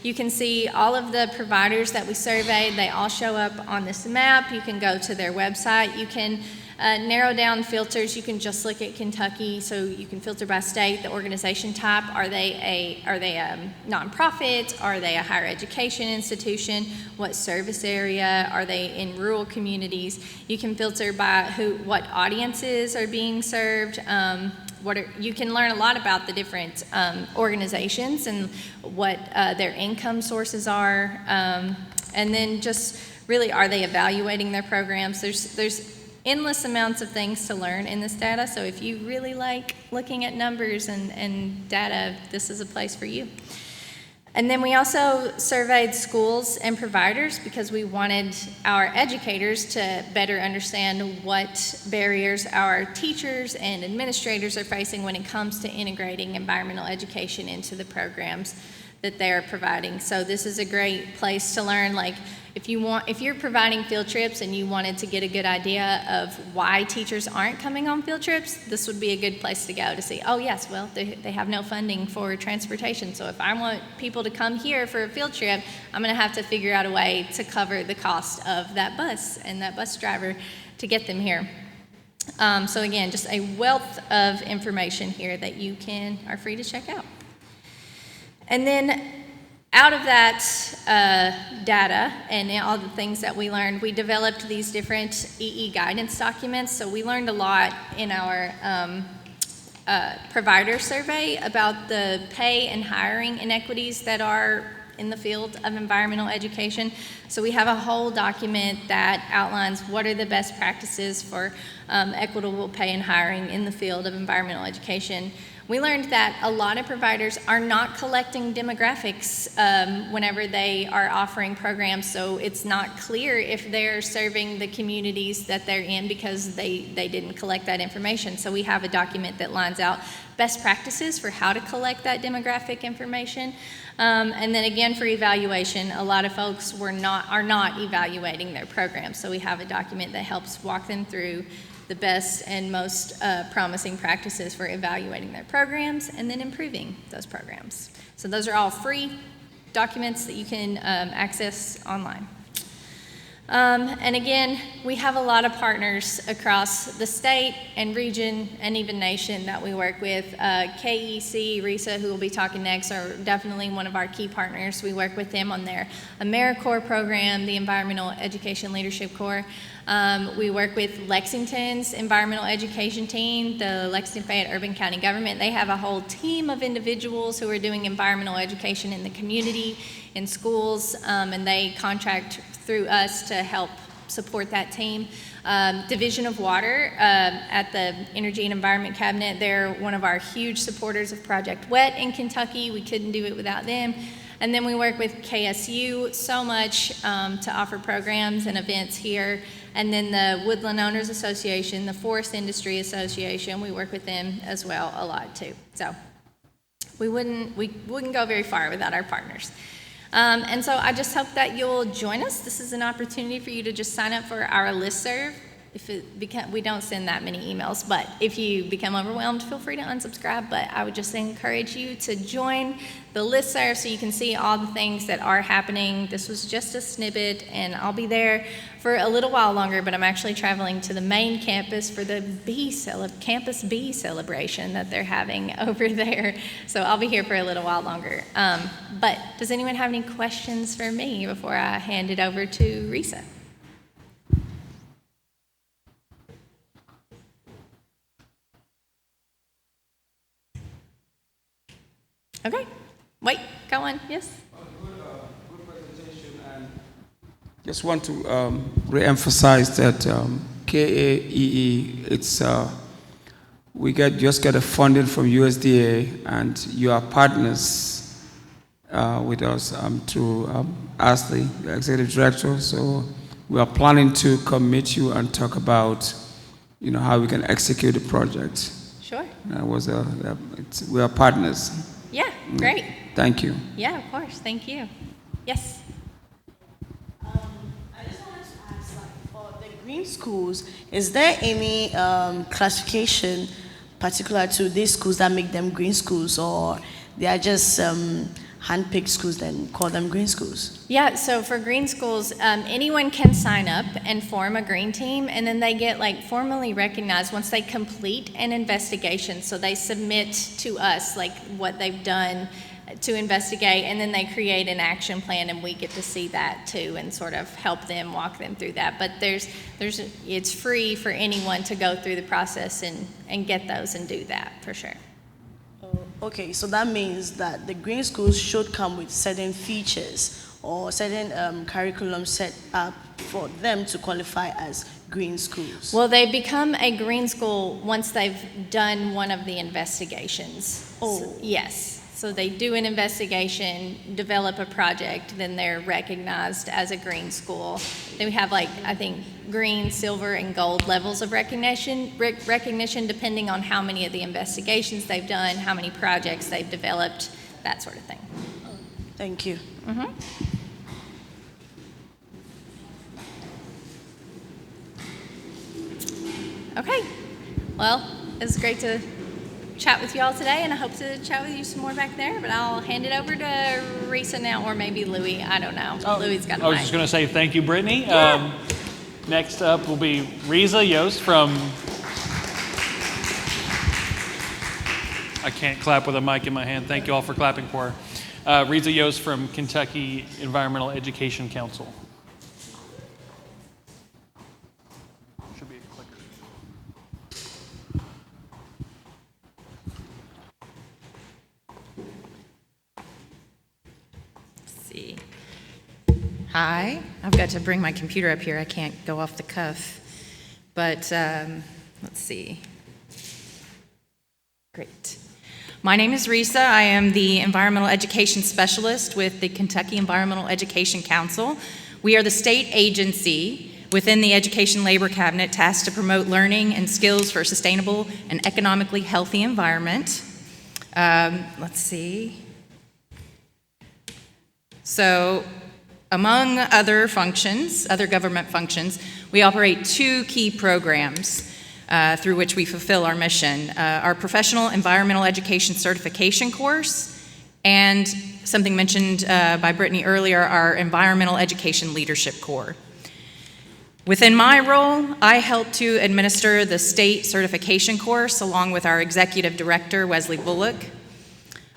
you can see all of the providers that we surveyed. They all show up on this map. You can go to their website. You can narrow down filters. You can just look at Kentucky, so you can filter by state, the organization type. Are they a nonprofit? Are they a higher education institution? What service area? Are they in rural communities? You can filter by what audiences are being served. You can learn a lot about the different organizations and what their income sources are, and then just really, are they evaluating their programs? There's endless amounts of things to learn in this data, so if you really like looking at numbers and data, this is a place for you. And then we also surveyed schools and providers because we wanted our educators to better understand what barriers our teachers and administrators are facing when it comes to integrating environmental education into the programs that they are providing. So this is a great place to learn, like if you're providing field trips and you wanted to get a good idea of why teachers aren't coming on field trips, this would be a good place to go to see, oh yes, well, they have no funding for transportation. So if I want people to come here for a field trip, I'm gonna have to figure out a way to cover the cost of that bus and that bus driver to get them here. So again, just a wealth of information here that you are free to check out. And then out of that data and all the things that we learned, we developed these different EE guidance documents. So we learned a lot in our provider survey about the pay and hiring inequities that are in the field of environmental education. So we have a whole document that outlines what are the best practices for equitable pay and hiring in the field of environmental education. We learned that a lot of providers are not collecting demographics whenever they are offering programs, so it's not clear if they're serving the communities that they're in because they didn't collect that information. So we have a document that lines out best practices for how to collect that demographic information. And then again, for evaluation, a lot of folks are not evaluating their programs, so we have a document that helps walk them through the best and most promising practices for evaluating their programs and then improving those programs. So those are all free documents that you can access online. And again, we have a lot of partners across the state and region and even nation that we work with. KEC, RISA, who will be talking next, are definitely one of our key partners. We work with them on their AmeriCorps program, the Environmental Education Leadership Corps. We work with Lexington's environmental education team, the Lexington Fayette Urban County Government. They have a whole team of individuals who are doing environmental education in the community, in schools, and they contract through us to help support that team. Division of Water at the Energy and Environment Cabinet, they're one of our huge supporters of Project WET in Kentucky. We couldn't do it without them. And then we work with KSU so much to offer programs and events here. And then the Woodland Owners Association, the Forest Industry Association, we work with them as well a lot too. So we wouldn't go very far without our partners. And so I just hope that you'll join us. This is an opportunity for you to just sign up for our listserv we don't send that many emails, but if you become overwhelmed, feel free to unsubscribe. But I would just encourage you to join the listserv so you can see all the things that are happening. This was just a snippet, and I'll be there for a little while longer, but I'm actually traveling to the main campus for the Campus Bee celebration that they're having over there. So I'll be here for a little while longer. But does anyone have any questions for me before I hand it over to Risa? Okay, wait, go on, yes? Good presentation, and just want to re-emphasize that KAEE, it's we just get a funding from USDA, and you are partners with us through Ashley, the executive director. So we are planning to come meet you and talk about, how we can execute the project. Sure. We are partners. Yeah, great. Thank you. Yeah, of course. Thank you. Yes. I just wanted to ask, for the green schools, is there any classification particular to these schools that make them green schools, or they are just hand-picked schools that call them green schools? Yeah, so for green schools, anyone can sign up and form a green team, and then they get formally recognized once they complete an investigation. So they submit to us what they've done to investigate, and then they create an action plan, and we get to see that too and sort of help them, walk them through that. But it's free for anyone to go through the process and get those and do that for sure. Okay, so that means that the green schools should come with certain features or certain curriculum set up for them to qualify as green schools. Well, they become a green school once they've done one of the investigations. Oh. Yes. So they do an investigation, develop a project, then they're recognized as a green school. Then we have I think green, silver, and gold levels of recognition depending on how many of the investigations they've done, how many projects they've developed, that sort of thing. Thank you. Mm-hmm. Okay. Well, it was great to chat with you all today, and I hope to chat with you some more back there, but I'll hand it over to Risa now, or maybe Louie. I don't know. Louie's got a I was mic. just going to say thank you, Brittany. Yeah. Next up will be Risa Yost from... I can't clap with a mic in my hand. Thank you all for clapping for her. Risa Yost from Kentucky Environmental Education Council. Should be a clicker. See. Hi, I've got to bring my computer up here. I can't go off the cuff. But let's see. Great. My name is Risa. I am the Environmental Education Specialist with the Kentucky Environmental Education Council. We are the state agency within the Education Labor Cabinet tasked to promote learning and skills for a sustainable and economically healthy environment. Let's see. So, among other functions, other government functions, we operate two key programs through which we fulfill our mission. Our Professional Environmental Education Certification course, and something mentioned by Brittany earlier, our Environmental Education Leadership Corps. Within my role, I help to administer the state certification course along with our executive director, Wesley Bullock.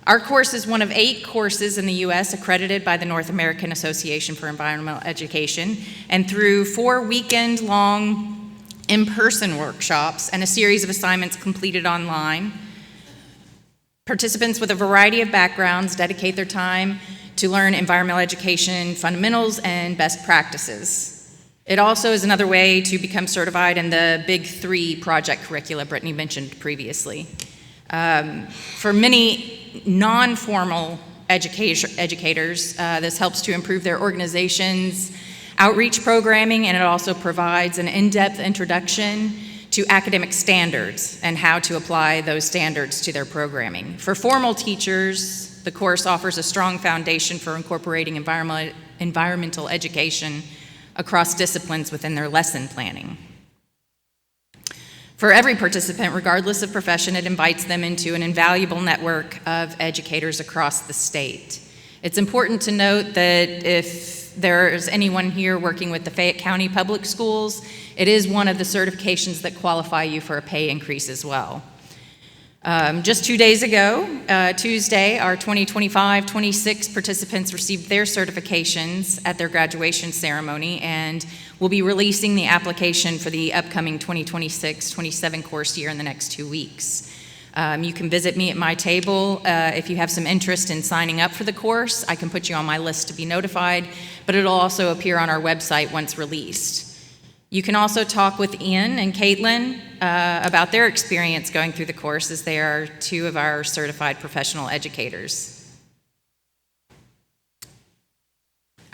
Our course is one of 8 courses in the U.S. accredited by the North American Association for Environmental Education, and through 4 weekend-long in-person workshops and a series of assignments completed online, participants with a variety of backgrounds dedicate their time to learn environmental education fundamentals and best practices. It also is another way to become certified in the Big 3 project curricula Brittany mentioned previously. For many non-formal educators, this helps to improve their organization's outreach programming, and it also provides an in-depth introduction to academic standards and how to apply those standards to their programming. For formal teachers, the course offers a strong foundation for incorporating environmental education across disciplines within their lesson planning. For every participant, regardless of profession, it invites them into an invaluable network of educators across the state. It's important to note that if there's anyone here working with the Fayette County Public Schools, it is one of the certifications that qualify you for a pay increase as well. Just 2 days ago, Tuesday, our 2025-26 participants received their certifications at their graduation ceremony, and we'll be releasing the application for the upcoming 2026-27 course year in the next 2 weeks. You can visit me at my table if you have some interest in signing up for the course. I can put you on my list to be notified, but it'll also appear on our website once released. You can also talk with Ian and Caitlin about their experience going through the course, as they are two of our certified professional educators.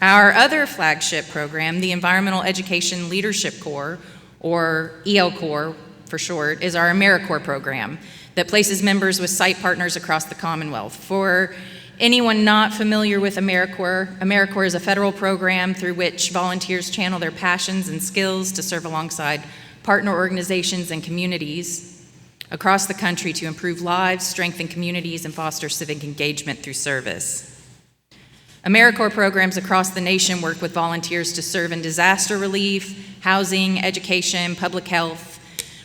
Our other flagship program, the Environmental Education Leadership Corps, or EL-Corps for short, is our AmeriCorps program that places members with site partners across the Commonwealth. For anyone not familiar with AmeriCorps, AmeriCorps is a federal program through which volunteers channel their passions and skills to serve alongside partner organizations and communities across the country to improve lives, strengthen communities, and foster civic engagement through service. AmeriCorps programs across the nation work with volunteers to serve in disaster relief, housing, education, public health,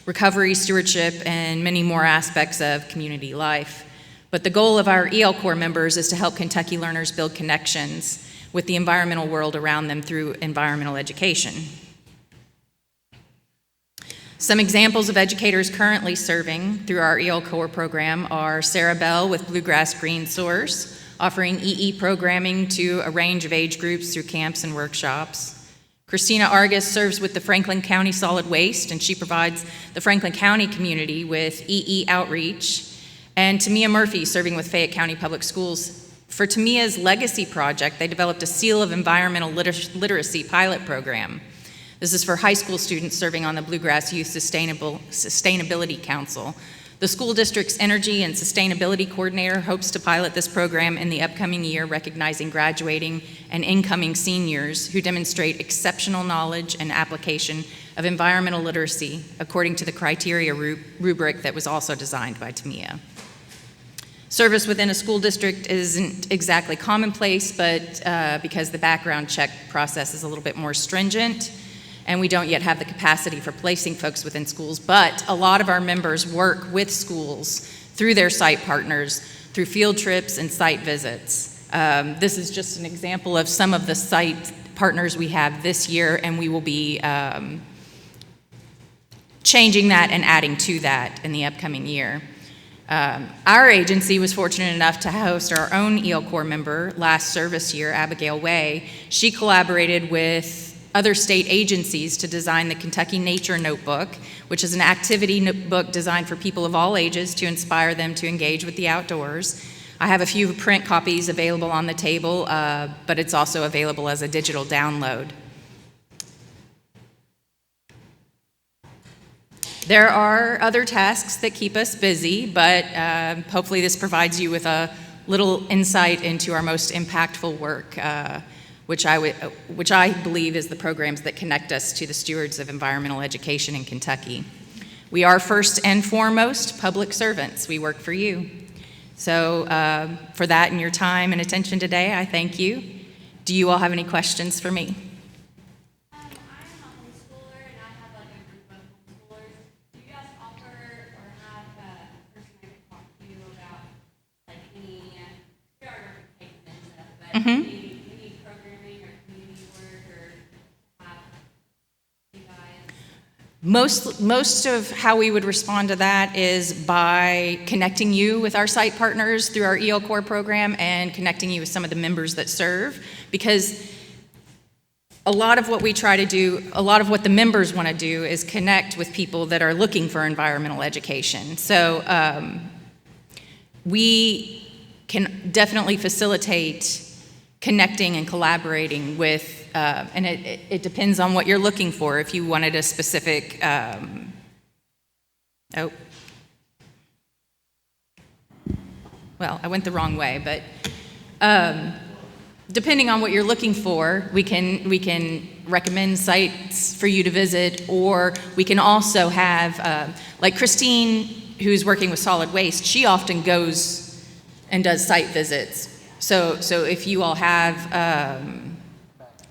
recovery, stewardship, and many more aspects of community life. But the goal of our EL-Corps members is to help Kentucky learners build connections with the environmental world around them through environmental education. Some examples of educators currently serving through our EL-Corps program are Sarah Bell with Bluegrass Green Source, offering EE programming to a range of age groups through camps and workshops. Christina Argus serves with the Franklin County Solid Waste, and she provides the Franklin County community with EE outreach. And Tamia Murphy, serving with Fayette County Public Schools. For Tamia's Legacy Project, they developed a Seal of Environmental Literacy pilot program. This is for high school students serving on the Bluegrass Youth Sustainability Council. The school district's Energy and Sustainability Coordinator hopes to pilot this program in the upcoming year, recognizing graduating and incoming seniors who demonstrate exceptional knowledge and application of environmental literacy according to the criteria rubric that was also designed by Tamia. Service within a school district isn't exactly commonplace, but because the background check process is a little bit more stringent, and we don't yet have the capacity for placing folks within schools, but a lot of our members work with schools through their site partners, through field trips and site visits. This is just an example of some of the site partners we have this year, and we will be changing that and adding to that in the upcoming year. Our agency was fortunate enough to host our own EL-Corps member last service year, Abigail Way. She collaborated with other state agencies to design the Kentucky Nature Notebook, which is an activity notebook designed for people of all ages to inspire them to engage with the outdoors. I have a few print copies available on the table, but it's also available as a digital download. There are other tasks that keep us busy, but hopefully this provides you with a little insight into our most impactful work, which I believe is the programs that connect us to the stewards of environmental education in Kentucky. We are first and foremost public servants. We work for you. So for that and your time and attention today, I thank you. Do you all have any questions for me? Mm-hmm. Most of how we would respond to that is by connecting you with our site partners through our EL-Corps program and connecting you with some of the members that serve, because a lot of what we try to do, a lot of what the members want to do is connect with people that are looking for environmental education. So we can definitely facilitate connecting and collaborating with, and it depends on what you're looking for. If you wanted a specific, well, I went the wrong way, but depending on what you're looking for, we can recommend sites for you to visit, or we can also have, like Christine, who's working with solid waste, she often goes and does site visits. So if you all have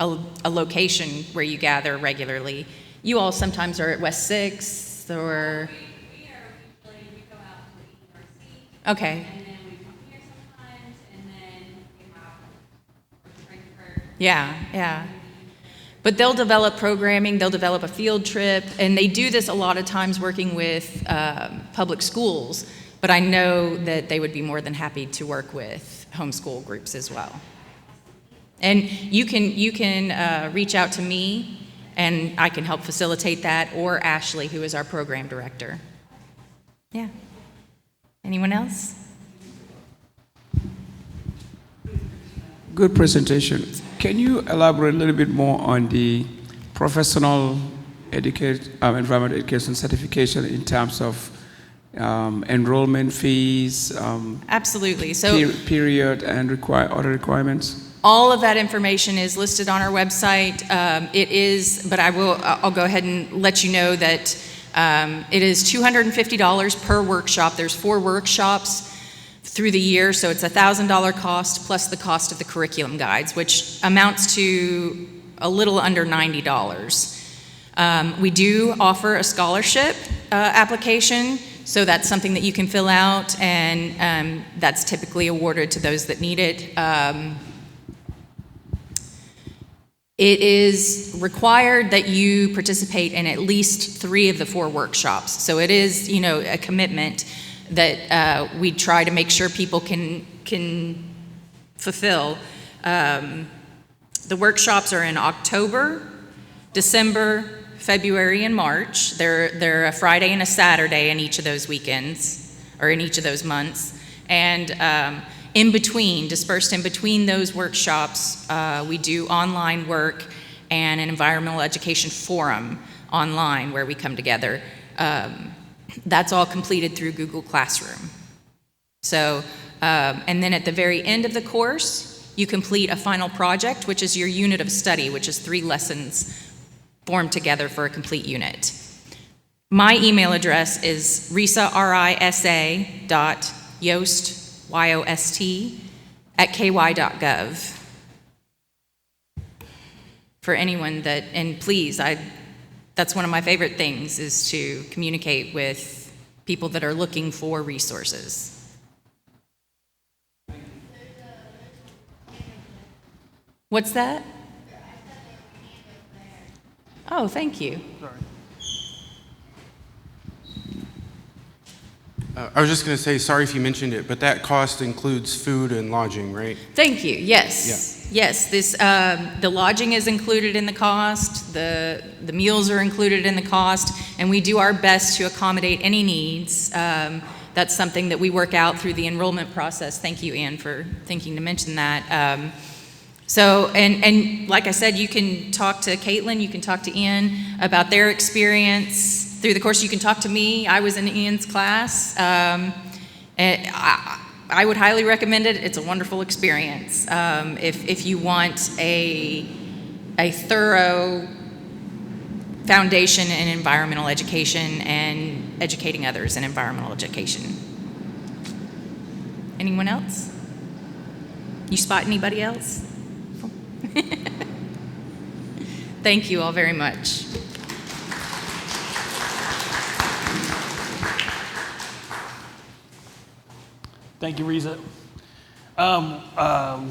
a location where you gather regularly, you all sometimes are at West 6th or... Okay. Yeah. But they'll develop programming, they'll develop a field trip, and they do this a lot of times working with public schools, but I know that they would be more than happy to work with homeschool groups as well. And you can reach out to me, and I can help facilitate that, or Ashley, who is our program director. Yeah. Anyone else? Good presentation. Can you elaborate a little bit more on the professional environmental education certification in terms of enrollment fees? Absolutely. So period and other requirements? all of that information is listed on our website. But I'll go ahead and let you know that it is $250 per workshop. There's 4 workshops through the year, so it's $1,000 cost plus the cost of the curriculum guides, which amounts to a little under $90. We do offer a scholarship application, so that's something that you can fill out, and that's typically awarded to those that need it. It is required that you participate in at least 3 of the 4 workshops, so it is, a commitment that we try to make sure people can fulfill. The workshops are in October, December, February, and March. They're a Friday and a Saturday in each of those weekends, or in each of those months. And dispersed in between those workshops, we do online work and an environmental education forum online where we come together. That's all completed through Google Classroom. So, and then at the very end of the course, you complete a final project, which is your unit of study, which is 3 lessons formed together for a complete unit. My email address is risa.yost@ky.gov. For anyone that, and please, that's one of my favorite things, is to communicate with people that are looking for resources. What's that? Oh, thank you. I was just going to say, sorry if you mentioned it, but that cost includes food and lodging, right? Thank you. Yes. Yeah. Yes. The lodging is included in the cost. The meals are included in the cost, and we do our best to accommodate any needs. That's something that we work out through the enrollment process. Thank you, Ann, for thinking to mention that. So, and like I said, you can talk to Caitlin, you can talk to Ian about their experience through the course. You can talk to me. I was in Ian's class. And I would highly recommend it. It's a wonderful experience. If you want a thorough foundation in environmental education and educating others in environmental education. Anyone else? You spot anybody else? Thank you all very much. Thank you, Risa.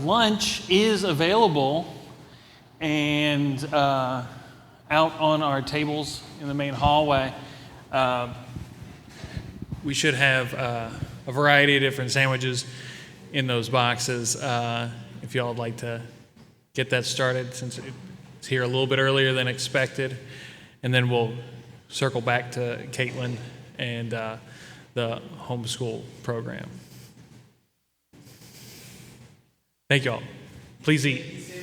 Lunch is available and out on our tables in the main hallway. We should have a variety of different sandwiches in those boxes. If y'all would like to get that started, since it's here a little bit earlier than expected, and then we'll circle back to Caitlin and the homeschool program. Thank y'all. Please eat.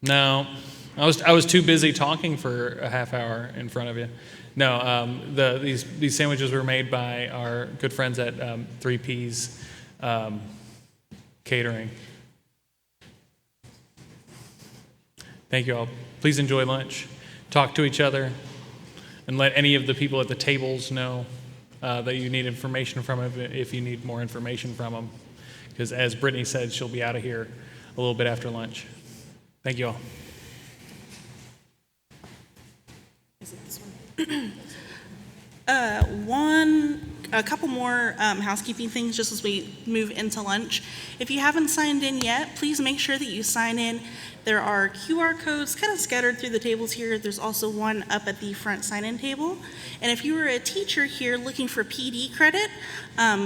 No, I was too busy talking for a half hour in front of you. No, these sandwiches were made by our good friends at 3P's Catering. Thank you all. Please enjoy lunch. Talk to each other, and let any of the people at the tables know that you need information from them if you need more information from them. Because as Brittany said, she'll be out of here a little bit after lunch. Thank you all. Is it this one? A couple more housekeeping things just as we move into lunch. If you haven't signed in yet, please make sure that you sign in. There are QR codes kind of scattered through the tables here. There's also one up at the front sign-in table. And if you were a teacher here looking for PD credit,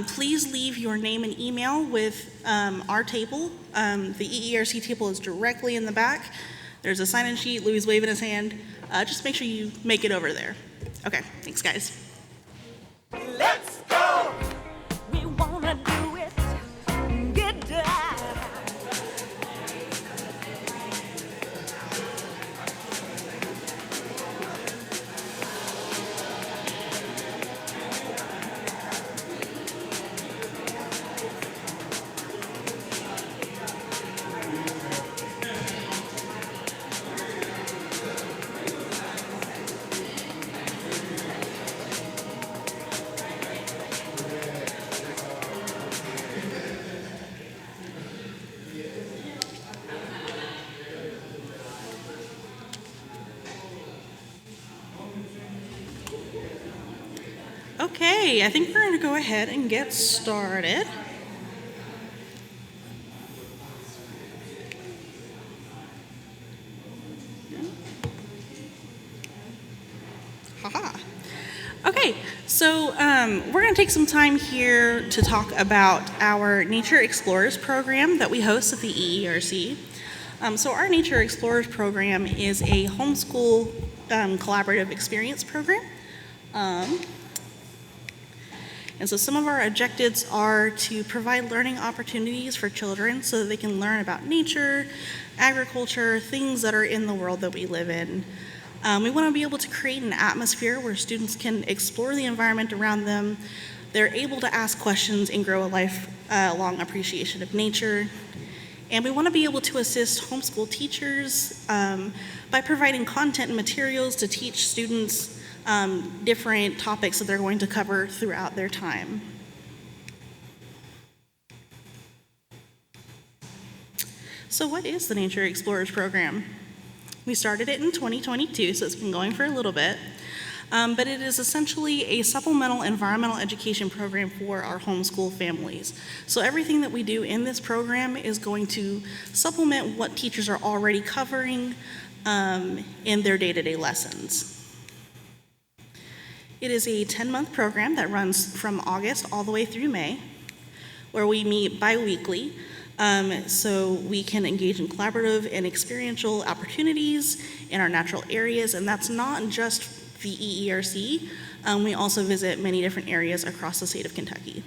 please leave your name and email with our table. The EERC table is directly in the back. There's a sign-in sheet. Louis waving his hand. Just make sure you make it over there. Okay, thanks guys. Let's go. We wanna do it. Get down. Okay, I think we're going to go ahead and get started. Haha. Okay, so we're going to take some time here to talk about our Nature Explorers program that we host at the EERC. So our Nature Explorers program is a homeschool collaborative experience program. And so some of our objectives are to provide learning opportunities for children so that they can learn about nature, agriculture, things that are in the world that we live in. We want to be able to create an atmosphere where students can explore the environment around them. They're able to ask questions and grow a lifelong appreciation of nature. And we want to be able to assist homeschool teachers by providing content and materials to teach students different topics that they're going to cover throughout their time. So what is the Nature Explorers program? We started it in 2022, so it's been going for a little bit. But it is essentially a supplemental environmental education program for our homeschool families. So everything that we do in this program is going to supplement what teachers are already covering in their day-to-day lessons. It is a 10-month program that runs from August all the way through May, where we meet bi-weekly, so we can engage in collaborative and experiential opportunities in our natural areas, and that's not just the EERC. We also visit many different areas across the state of Kentucky.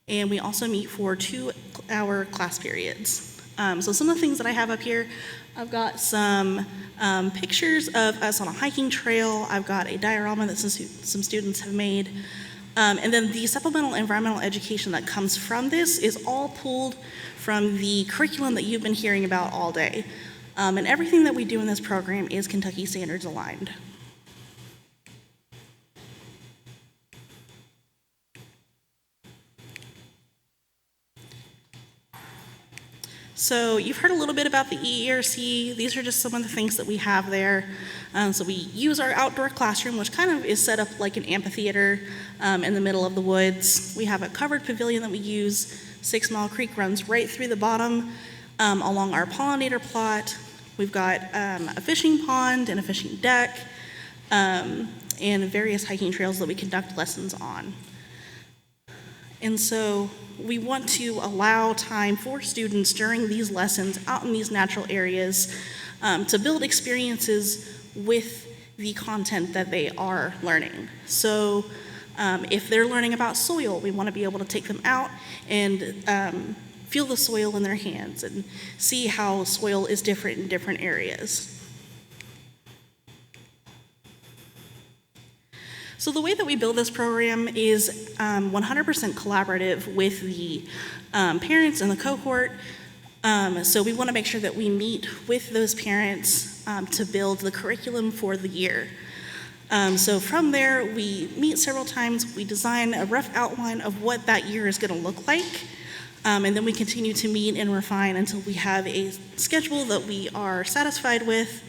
And we also meet for 2-hour class periods. So some of the things that I have up here, I've got some pictures of us on a hiking trail. I've got a diorama that some students have made. And then the supplemental environmental education that comes from this is all pulled from the curriculum that you've been hearing about all day. And everything that we do in this program is Kentucky Standards aligned. So you've heard a little bit about the EERC. These are just some of the things that we have there. So we use our outdoor classroom, which kind of is set up like an amphitheater in the middle of the woods. We have a covered pavilion that we use. 6 Mile Creek runs right through the bottom along our pollinator plot. We've got a fishing pond and a fishing deck and various hiking trails that we conduct lessons on. And so we want to allow time for students during these lessons out in these natural areas to build experiences with the content that they are learning. So if they're learning about soil, we want to be able to take them out and feel the soil in their hands and see how soil is different in different areas. So the way that we build this program is 100% collaborative with the parents and the cohort. So we want to make sure that we meet with those parents to build the curriculum for the year. So from there, we meet several times, we design a rough outline of what that year is going to look like, and then we continue to meet and refine until we have a schedule that we are satisfied with.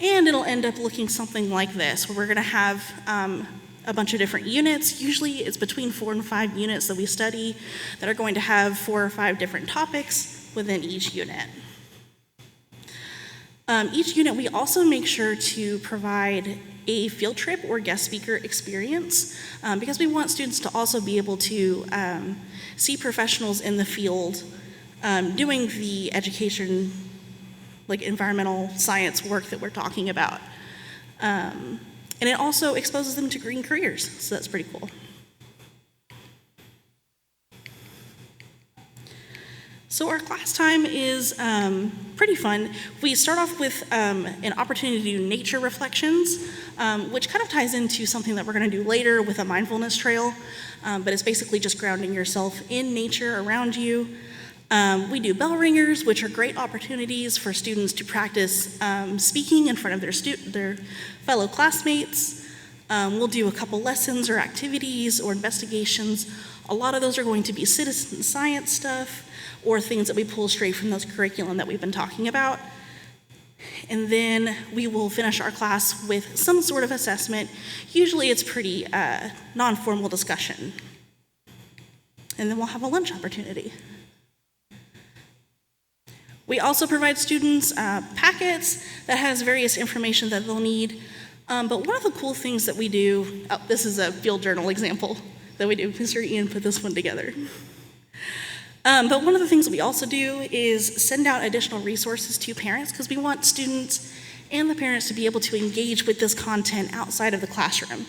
And it'll end up looking something like this, where we're going to have a bunch of different units. Usually it's between 4 and 5 units that we study that are going to have 4 or 5 different topics within each unit. Each unit, we also make sure to provide a field trip or guest speaker experience because we want students to also be able to see professionals in the field doing the education, like environmental science work that we're talking about. And it also exposes them to green careers, so that's pretty cool. So our class time is pretty fun. We start off with an opportunity to do nature reflections, which kind of ties into something that we're going to do later with a mindfulness trail, but it's basically just grounding yourself in nature around you. We do bell ringers, which are great opportunities for students to practice speaking in front of their fellow classmates. We'll do a couple lessons or activities or investigations. A lot of those are going to be citizen science stuff or things that we pull straight from those curriculum that we've been talking about. And then we will finish our class with some sort of assessment. Usually it's pretty non-formal discussion. And then we'll have a lunch opportunity. We also provide students packets that has various information that they'll need. But one of the cool things that we do, this is a field journal example that we do. Mr. Ian put this one together. But one of the things that we also do is send out additional resources to parents because we want students and the parents to be able to engage with this content outside of the classroom.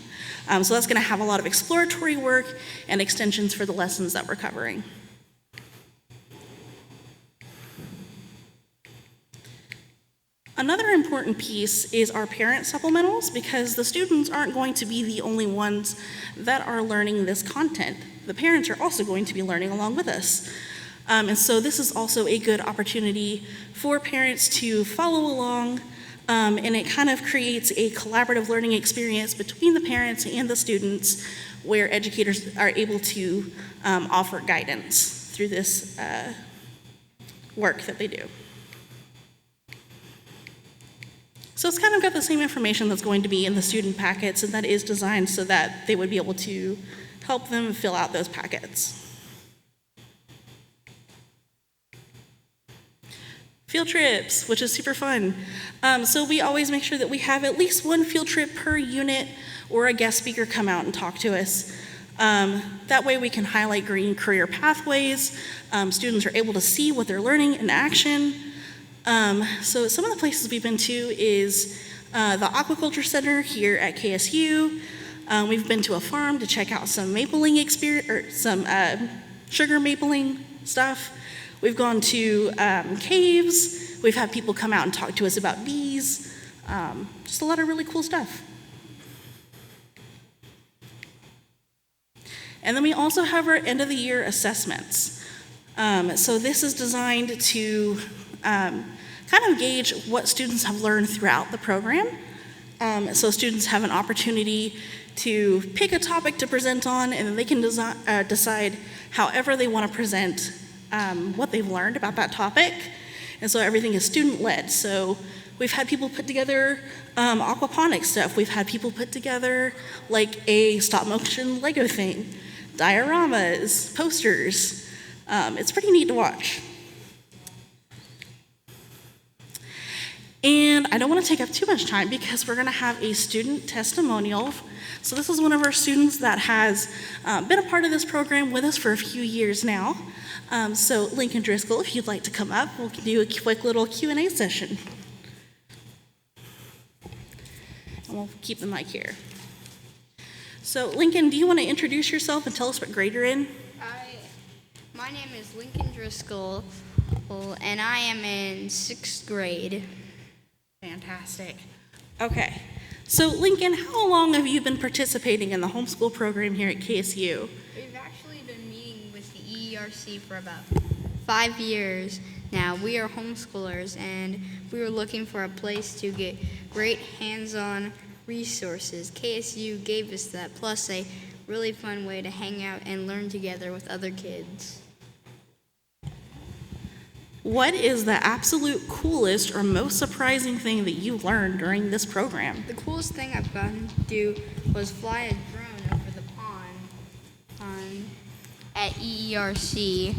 So that's going to have a lot of exploratory work and extensions for the lessons that we're covering. Another important piece is our parent supplementals because the students aren't going to be the only ones that are learning this content. The parents are also going to be learning along with us. And so this is also a good opportunity for parents to follow along, and it kind of creates a collaborative learning experience between the parents and the students where educators are able to offer guidance through this work that they do. So it's kind of got the same information that's going to be in the student packets, and that is designed so that they would be able to help them fill out those packets. Field trips, which is super fun. So we always make sure that we have at least one field trip per unit or a guest speaker come out and talk to us. That way we can highlight green career pathways. Students are able to see what they're learning in action. So some of the places we've been to is the Aquaculture Center here at KSU. We've been to a farm to check out some mapling experience, or some sugar mapling stuff. We've gone to caves. We've had people come out and talk to us about bees. Just a lot of really cool stuff. And then we also have our end of the year assessments. So this is designed to kind of gauge what students have learned throughout the program. So students have an opportunity to pick a topic to present on, and then they can decide however they want to present what they've learned about that topic. And so everything is student-led. So we've had people put together aquaponics stuff. We've had people put together like a stop-motion Lego thing, dioramas, posters. It's pretty neat to watch. And I don't want to take up too much time because we're going to have a student testimonial. So this is one of our students that has been a part of this program with us for a few years now. So Lincoln Driscoll, if you'd like to come up, we'll do a quick little Q&A session. And we'll keep the mic here. So Lincoln, do you want to introduce yourself and tell us what grade you're in? My name is Lincoln Driscoll, and I am in 6th grade. Fantastic. Okay. So Lincoln, how long have you been participating in the homeschool program here at KSU? We've actually been meeting with the EERC ERC for about 5 years now. We are homeschoolers, and we were looking for a place to get great hands-on resources. KSU gave us that, plus a really fun way to hang out and learn together with other kids. What is the absolute coolest or most surprising thing that you learned during this program? The coolest thing I've gotten to do was fly a drone over the pond at EERC.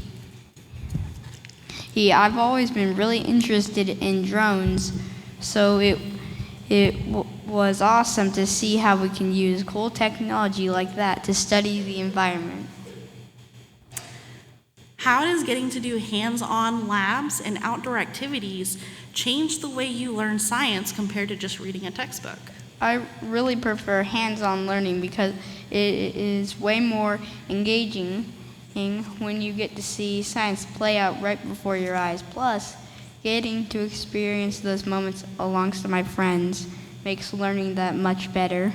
Yeah, I've always been really interested in drones, so it was awesome to see how we can use cool technology like that to study the environment. How does getting to do hands-on labs and outdoor activities change the way you learn science compared to just reading a textbook? I really prefer hands-on learning because it is way more engaging when you get to see science play out right before your eyes. Plus, getting to experience those moments alongside my friends makes learning that much better.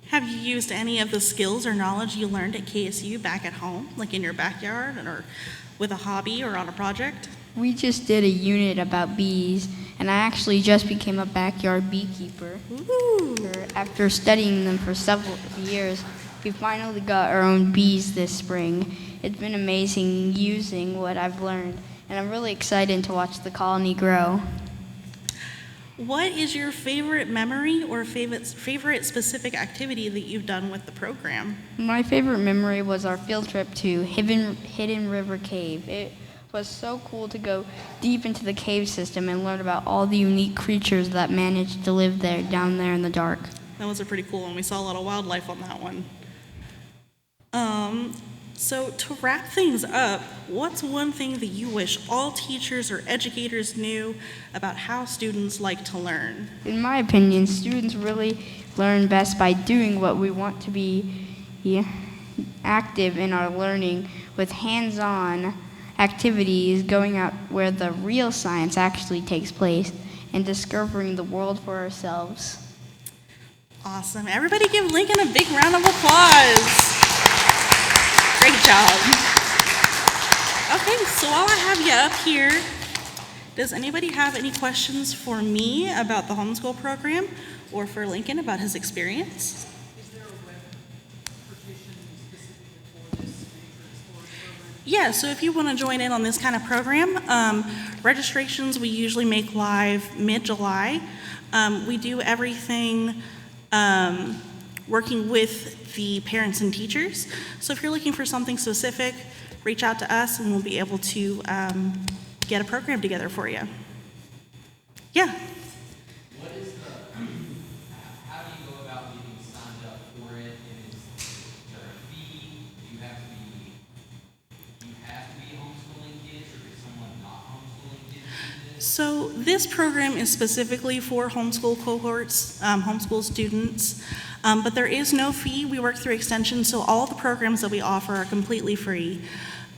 Have you used any of the skills or knowledge you learned at KSU back at home, like in your backyard or with a hobby or on a project? We just did a unit about bees, and I actually just became a backyard beekeeper. Ooh. After studying them for several years, we finally got our own bees this spring. It's been amazing using what I've learned, and I'm really excited to watch the colony grow. What is your favorite memory or favorite specific activity that you've done with the program? My favorite memory was our field trip to Hidden River Cave. It was so cool to go deep into the cave system and learn about all the unique creatures that managed to live there, down there in the dark. That was a pretty cool one. We saw a lot of wildlife on that one. So to wrap things up, what's one thing that you wish all teachers or educators knew about how students like to learn? In my opinion, students really learn best by doing what we want to be active in our learning with hands-on activities, going out where the real science actually takes place, and discovering the world for ourselves. Awesome. Everybody give Lincoln a big round of applause. Great job. Okay, so while I have you up here, does anybody have any questions for me about the homeschool program or for Lincoln about his experience? Yeah, so if you want to join in on this kind of program, registrations we usually make live mid-July. We do everything working with the parents and teachers. So if you're looking for something specific, reach out to us and we'll be able to get a program together for you. Yeah. What is how do you go about getting signed up for it? And is there a fee? Do you have to be homeschooling kids, or is someone not homeschooling kids do this? So this program is specifically for homeschool cohorts, homeschool students. But there is no fee. We work through extension, so all the programs that we offer are completely free.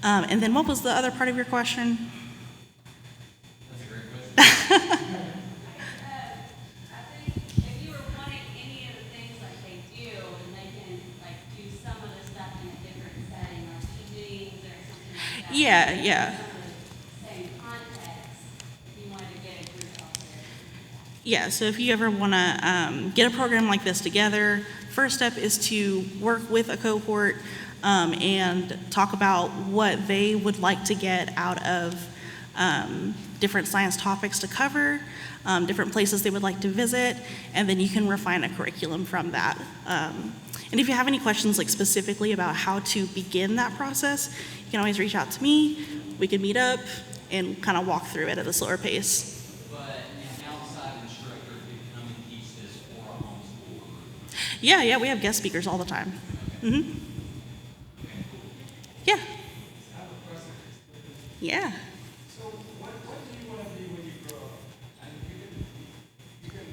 And then what was the other part of your question? That's a great question. I think if you were wanting any of the things like they do, and they can like do some of the stuff in a different setting, like evenings or something like that. Yeah. Some of the same context, if you wanted to get a group out there. Yeah, so if you ever want to get a program like this together, first step is to work with a cohort and talk about what they would like to get out of different science topics to cover, different places they would like to visit, and then you can refine a curriculum from that. And if you have any questions like specifically about how to begin that process, you can always reach out to me. We can meet up and kind of walk through it at a slower pace. Yeah, we have guest speakers all the time. Mm-hmm. Yeah. Yeah. So what do you want to be when you grow up? And you can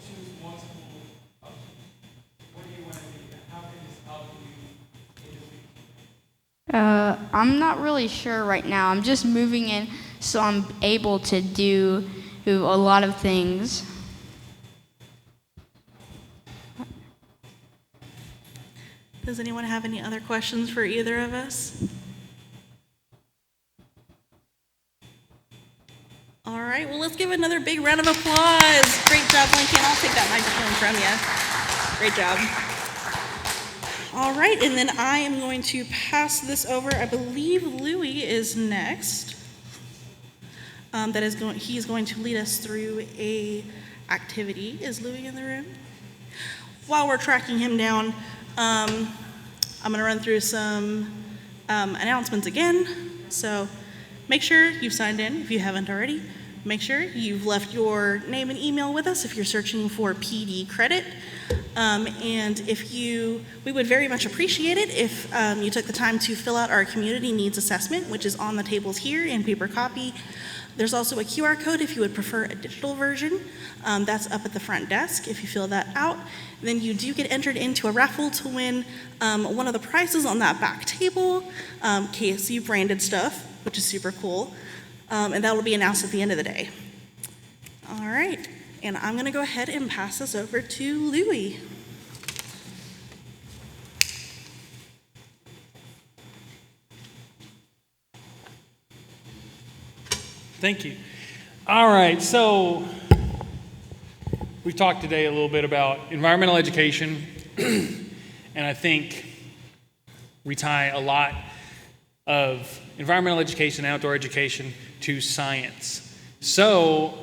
choose multiple options. What do you want to be, and how can this help you in the future? I'm not really sure right now. I'm just moving in, so I'm able to do a lot of things. Does anyone have any other questions for either of us? All right, well, let's give another big round of applause. Great job, Lincoln. I'll take that microphone from you. Great job. All right, and then I am going to pass this over. I believe Louis is next. He's going to lead us through a activity. Is Louis in the room? While we're tracking him down, I'm going to run through some announcements again. So make sure you've signed in if you haven't already. Make sure you've left your name and email with us if you're searching for PD credit. And we would very much appreciate it if you took the time to fill out our community needs assessment, which is on the tables here in paper copy. There's also a QR code if you would prefer a digital version. That's up at the front desk if you fill that out. Then you do get entered into a raffle to win one of the prizes on that back table, KSU branded stuff, which is super cool. And that will be announced at the end of the day. All right, and I'm gonna go ahead and pass this over to Louis. Thank you. All right, so we talked today a little bit about environmental education, and I think we tie a lot of environmental education, outdoor education to science. So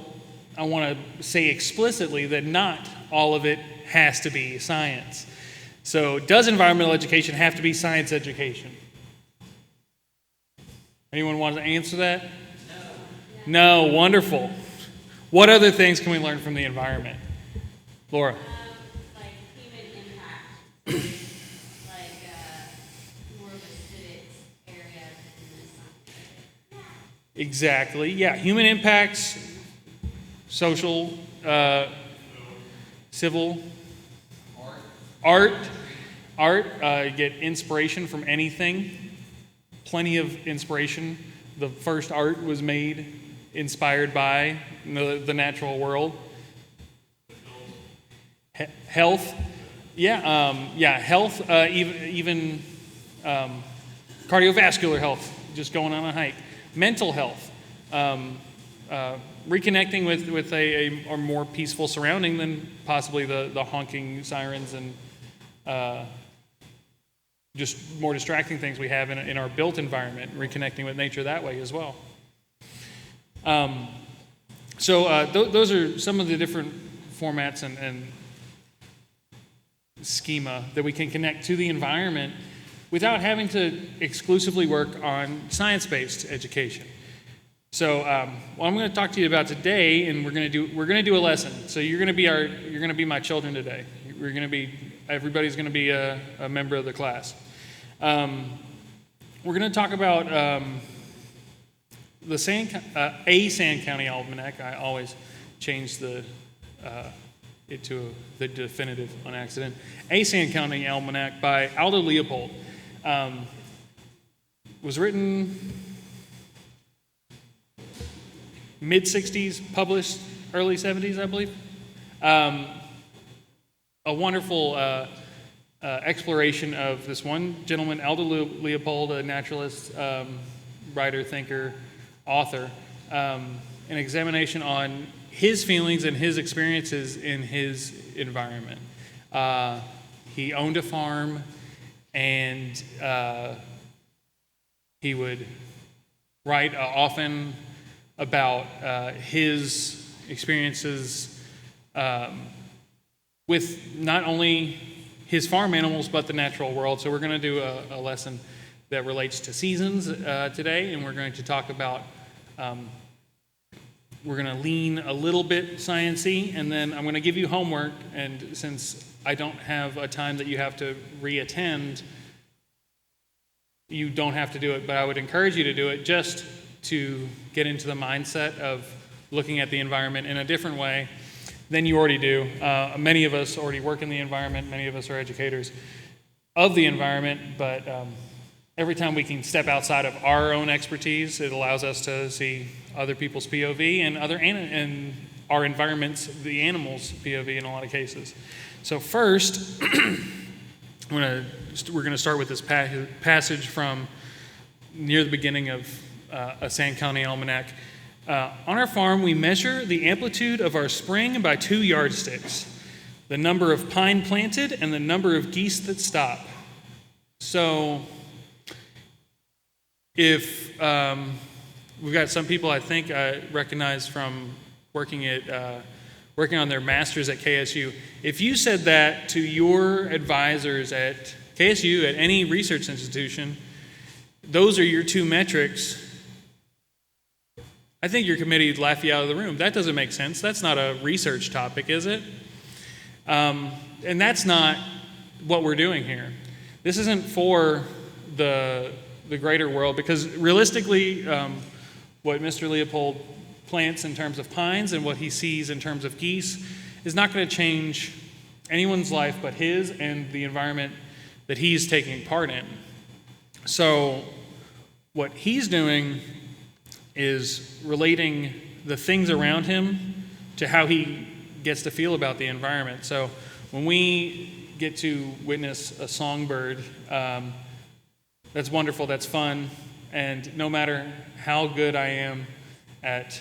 I want to say explicitly that not all of it has to be science. So does environmental education have to be science education? Anyone want to answer that? No, wonderful. What other things can we learn from the environment? Laura? Like human impact, more of a civics area than the science area. Exactly. Yeah, human impacts, social, civil, art. Get inspiration from anything. Plenty of inspiration. The first art was made inspired by the natural world. Health, health, even cardiovascular health, just going on a hike. Mental health, reconnecting with a more peaceful surrounding than possibly the honking sirens and just more distracting things we have in our built environment, reconnecting with nature that way as well. Those are some of the different formats and schema that we can connect to the environment without having to exclusively work on science-based education. So what I'm going to talk to you about today, and we're going to do a lesson. So you're going to be my children today. Everybody's going to be a member of the class. We're going to talk about a Sand County Almanac. I always change it to the definitive on accident. A Sand County Almanac by Aldo Leopold. Was written mid-60s, published early 70s, I believe. A wonderful exploration of this one gentleman, Aldo Leopold, a naturalist, writer, thinker, author, an examination on his feelings and his experiences in his environment. He owned a farm, and he would write often about his experiences with not only his farm animals, but the natural world. So we're going to do a lesson that relates to seasons today, and we're going to talk about, we're going to lean a little bit science-y, and then I'm going to give you homework, and since I don't have a time that you have to re-attend, you don't have to do it, but I would encourage you to do it just to get into the mindset of looking at the environment in a different way than you already do. Many of us already work in the environment. Many of us are educators of the environment, but every time we can step outside of our own expertise, it allows us to see other people's POV and our environment's, the animals' POV in a lot of cases. So first, we're going to start with this passage from near the beginning of a Sand County Almanac. On our farm, we measure the amplitude of our spring by 2 yardsticks, the number of pine planted and the number of geese that stop. So if we've got some people I think I recognize from working on their masters at KSU, if you said that to your advisors at KSU, at any research institution, those are your 2 metrics, I think your committee would laugh you out of the room. That doesn't make sense. That's not a research topic, is it? And that's not what we're doing here. This isn't for the greater world, because realistically, what Mr. Leopold plants in terms of pines and what he sees in terms of geese is not going to change anyone's life but his and the environment that he's taking part in. So what he's doing is relating the things around him to how he gets to feel about the environment. So when we get to witness a songbird, that's wonderful, that's fun, and no matter how good I am at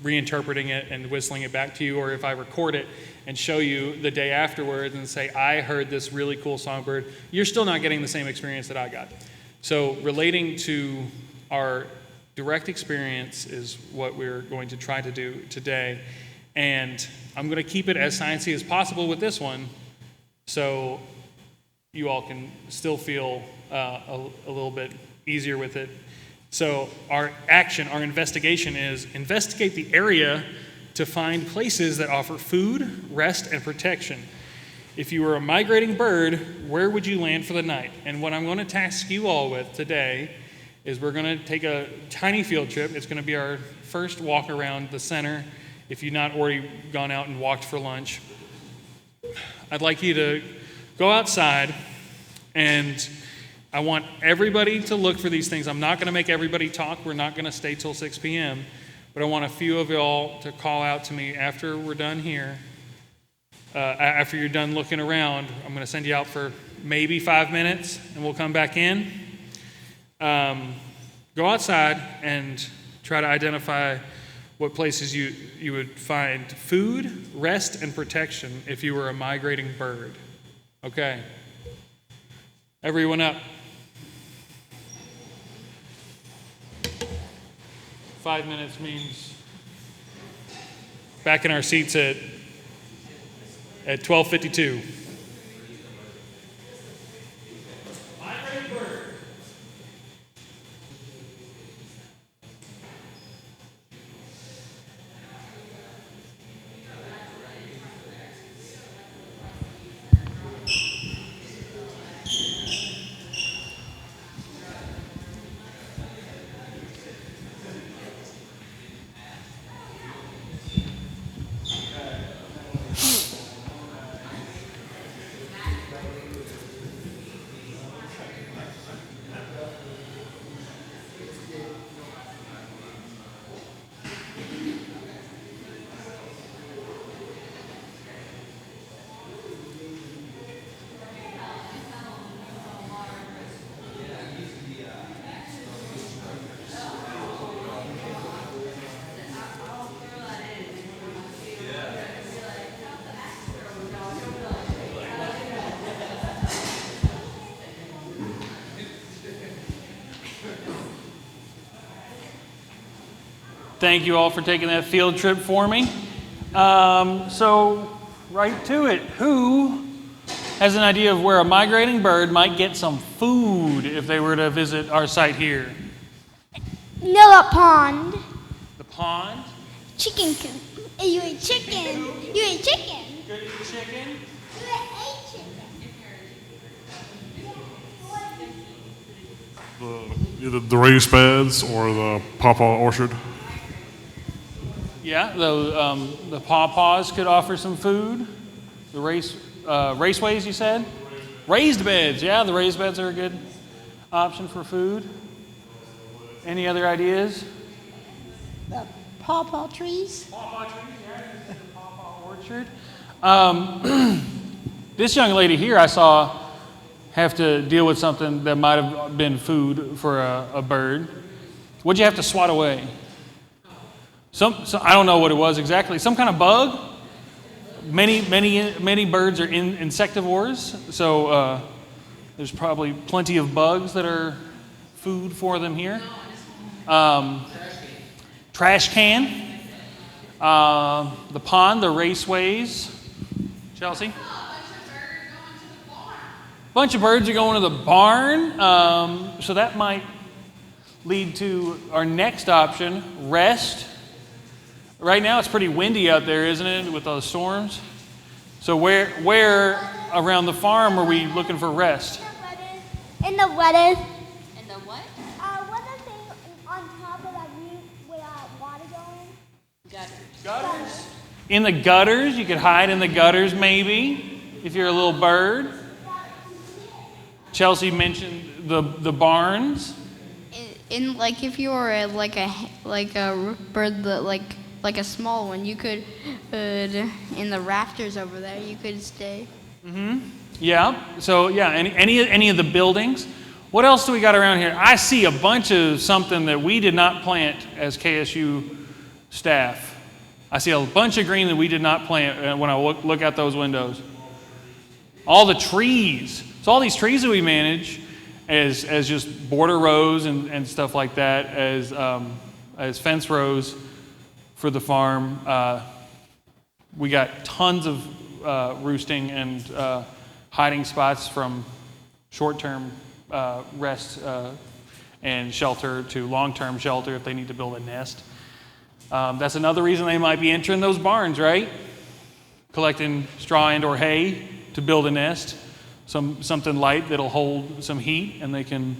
reinterpreting it and whistling it back to you, or if I record it and show you the day afterwards and say, I heard this really cool songbird, you're still not getting the same experience that I got. So relating to our direct experience is what we're going to try to do today. And I'm going to keep it as sciencey as possible with this one, so you all can still feel a little bit easier with it. So our investigation is investigate the area to find places that offer food, rest, and protection. If you were a migrating bird, where would you land for the night? And what I'm going to task you all with today is we're going to take a tiny field trip. It's going to be our first walk around the center, if you've not already gone out and walked for lunch. I'd like you to go outside, and I want everybody to look for these things. I'm not going to make everybody talk. We're not going to stay till 6 p.m., but I want a few of y'all to call out to me after we're done here. After you're done looking around, I'm going to send you out for maybe 5 minutes, and we'll come back in. Go outside and try to identify what places you would find food, rest, and protection if you were a migrating bird. Okay. Everyone up. 5 minutes means back in our seats at 12:52. Thank you all for taking that field trip for me. So, right to it. Who has an idea of where a migrating bird might get some food if they were to visit our site here? Noah Pond. The pond? Chicken coop. You ate chicken. You ate chicken. Good eat chicken. You ate chicken. Either the raised beds or the pawpaw orchard. Yeah, the pawpaws could offer some food. The raceways, you said? Raised beds. Yeah, the raised beds are a good option for food. Any other ideas? The pawpaw trees. Pawpaw trees, yeah. The pawpaw orchard. This young lady here, I saw have to deal with something that might have been food for a bird. What'd you have to swat away? I don't know what it was exactly. Some kind of bug. Many birds are insectivores, so there's probably plenty of bugs that are food for them here. Trash can. The pond, the raceways. Chelsea? Bunch of birds are going to the barn. So that might lead to our next option, rest. Right now it's pretty windy out there, isn't it, with those storms? So where around the farm are we looking for rest? In the lettuce. And the what? What's the thing on top of that view with water going? Gutters. In the gutters, you could hide in the gutters maybe, if you're a little bird. Chelsea mentioned the barns. In like if you were like a bird that like a small one, you could in the rafters over there you could stay. Yeah. So yeah, any of the buildings. What else do we got around here? I see a bunch of something that we did not plant as KSU staff. I see a bunch of green that we did not plant when I look out those windows. All the trees. So all these trees that we manage as just border rows and stuff like that, as fence rows for the farm. We got tons of roosting and hiding spots from short-term rest and shelter to long-term shelter if they need to build a nest. That's another reason they might be entering those barns, right? Collecting straw and or hay to build a nest. Something light that'll hold some heat and they can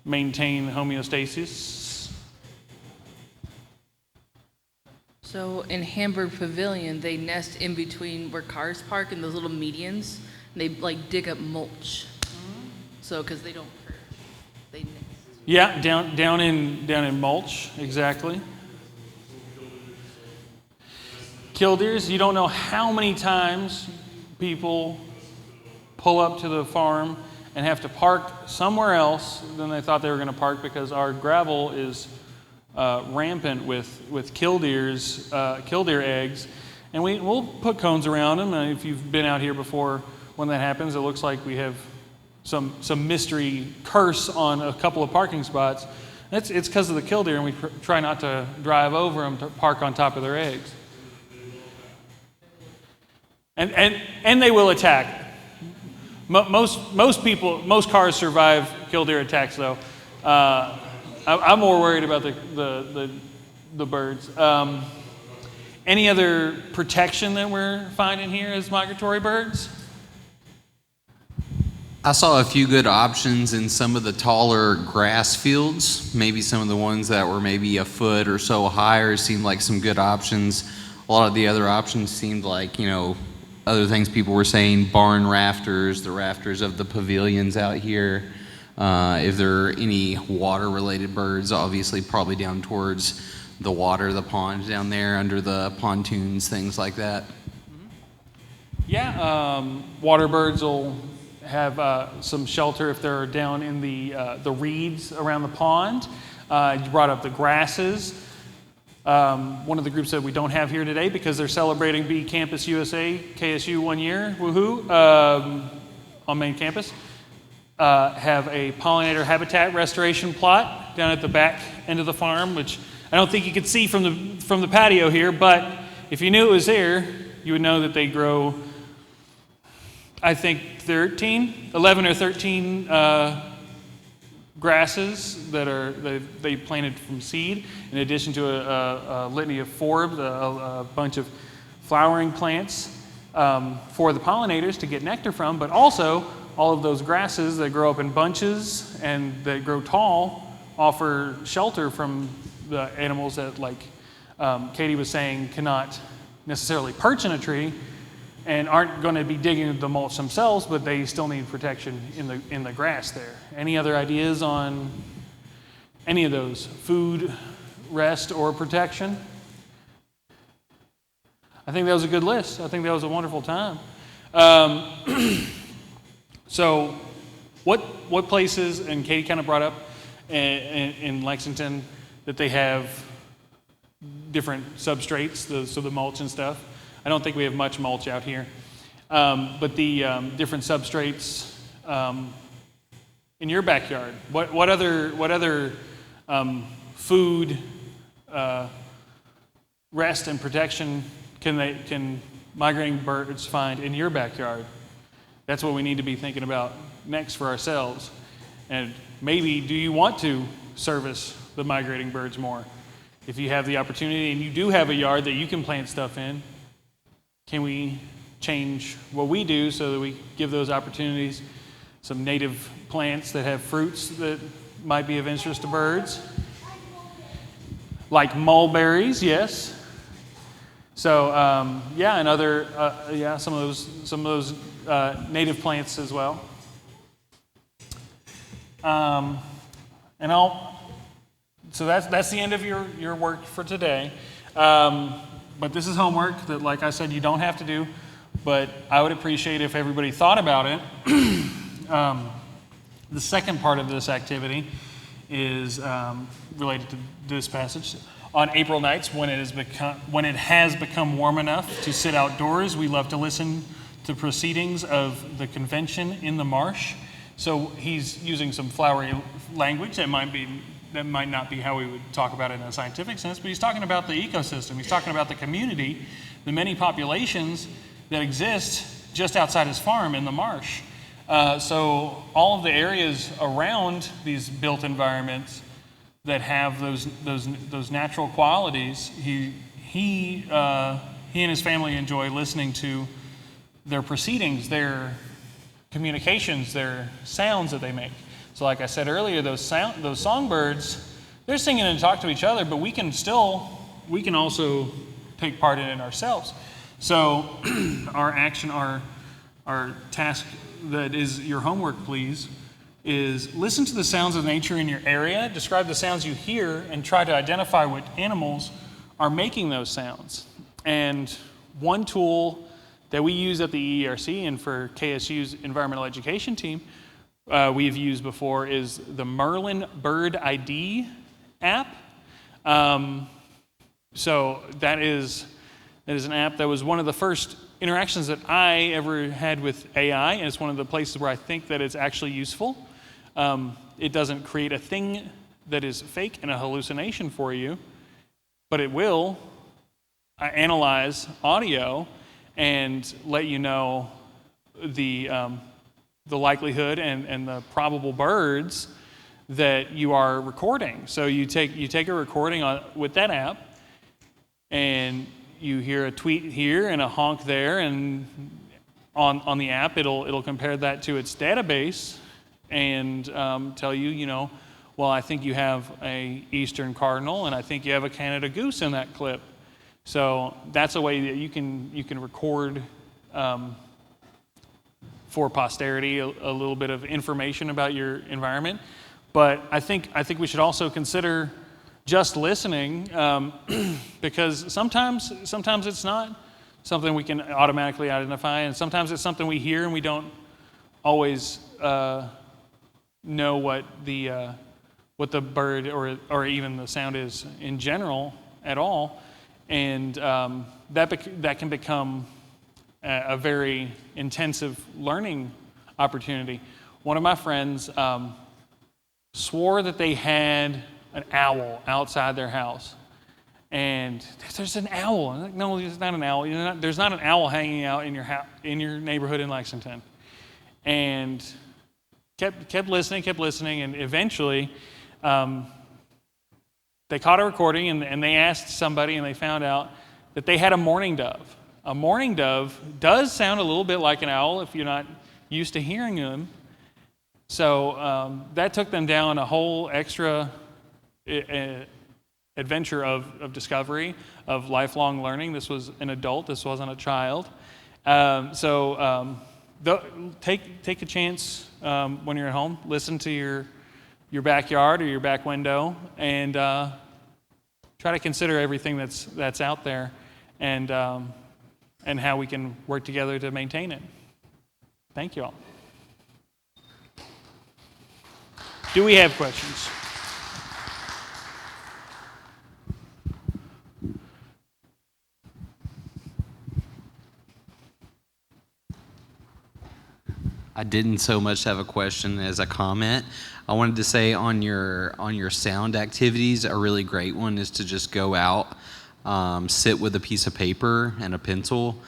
maintain homeostasis. So in Hamburg Pavilion, they nest in between where cars park in those little medians. And they like dig up mulch. So because they don't perch, they nest. Yeah, down in mulch, exactly. Killdeers, you don't know how many times people pull up to the farm and have to park somewhere else than they thought they were going to park because our gravel is rampant with killdeer eggs, and we'll put cones around them. And if you've been out here before, when that happens, it looks like we have some mystery curse on a couple of parking spots. It's because of the killdeer, and we try not to drive over them to park on top of their eggs. And they will attack. Most cars survive killdeer attacks, though. I'm more worried about the birds. Any other protection that we're finding here as migratory birds? I saw a few good options in some of the taller grass fields. Maybe some of the ones that were maybe a foot or so higher seemed like some good options. A lot of the other options seemed like, other things people were saying, barn rafters, the rafters of the pavilions out here. If there are any water-related birds, obviously probably down towards the water, the pond down there, under the pontoons, things like that. Yeah, water birds will have some shelter if they're down in the reeds around the pond. You brought up the grasses. One of the groups that we don't have here today because they're celebrating Bee Campus USA, KSU 1 year, woohoo, on main campus, have a pollinator habitat restoration plot down at the back end of the farm, which I don't think you could see from the patio here, but if you knew it was there, you would know that they grow, I think 11 or 13 grasses that they planted from seed, in addition to a litany of forbs, a bunch of flowering plants for the pollinators to get nectar from, but also all of those grasses that grow up in bunches and that grow tall offer shelter from the animals that, like Katie was saying, cannot necessarily perch in a tree and aren't going to be digging the mulch themselves, but they still need protection in the grass there. Any other ideas on any of those? Food, rest, or protection? I think that was a good list. I think that was a wonderful time. So what places, and Katie kind of brought up in Lexington that they have different substrates, so the mulch and stuff. I don't think we have much mulch out here. But the different substrates in your backyard. What other food rest and protection can migrating birds find in your backyard? That's what we need to be thinking about next for ourselves. And maybe, do you want to service the migrating birds more? If you have the opportunity and you do have a yard that you can plant stuff in, can we change what we do so that we give those opportunities? Some native plants that have fruits that might be of interest to birds, like mulberries, yes. So and other some of those native plants as well. So that's the end of your work for today. But this is homework that, like I said, you don't have to do. But I would appreciate if everybody thought about it. The second part of this activity is related to this passage. On April nights, when it has become warm enough to sit outdoors, we love to listen to proceedings of the convention in the marsh. So he's using some flowery language that might not be how we would talk about it in a scientific sense, but he's talking about the ecosystem. He's talking about the community, the many populations that exist just outside his farm in the marsh. So all of the areas around these built environments that have those natural qualities, he and his family enjoy listening to their proceedings, their communications, their sounds that they make. So like I said earlier, those songbirds, they're singing and talk to each other, but we can also take part in it ourselves. So our task that is your homework, please, is listen to the sounds of nature in your area, describe the sounds you hear, and try to identify what animals are making those sounds. And one tool that we use at the EERC and for KSU's environmental education team we've used before is the Merlin Bird ID app. So that is an app that was one of the first interactions that I ever had with AI, and it's one of the places where I think that it's actually useful. It doesn't create a thing that is fake and a hallucination for you, but it will analyze audio and let you know the likelihood and the probable birds that you are recording. So you take a recording with that app, and you hear a tweet here and a honk there, and on the app it'll compare that to its database and tell you, well, I think you have a eastern cardinal and I think you have a Canada goose in that clip. So that's a way that you can record for posterity a little bit of information about your environment. But I think we should also consider just listening, because sometimes it's not something we can automatically identify, and sometimes it's something we hear and we don't always know what the bird or even the sound is in general at all, and that can become a very intensive learning opportunity. One of my friends swore that they had an owl outside their house, and there's an owl. No, it's not an owl. There's not an owl hanging out in your neighborhood in Lexington. And kept listening, and eventually they caught a recording, and they asked somebody, and they found out that they had a mourning dove. A mourning dove does sound a little bit like an owl if you're not used to hearing them. So that took them down a whole extra adventure of discovery, of lifelong learning. This was an adult. This wasn't a child. Take a chance when you're at home. Listen to your backyard or your back window, and try to consider everything that's out there, and how we can work together to maintain it. Thank you all. Do we have questions? I didn't so much have a question as a comment. I wanted to say on your sound activities, a really great one is to just go out, sit with a piece of paper and a pencil,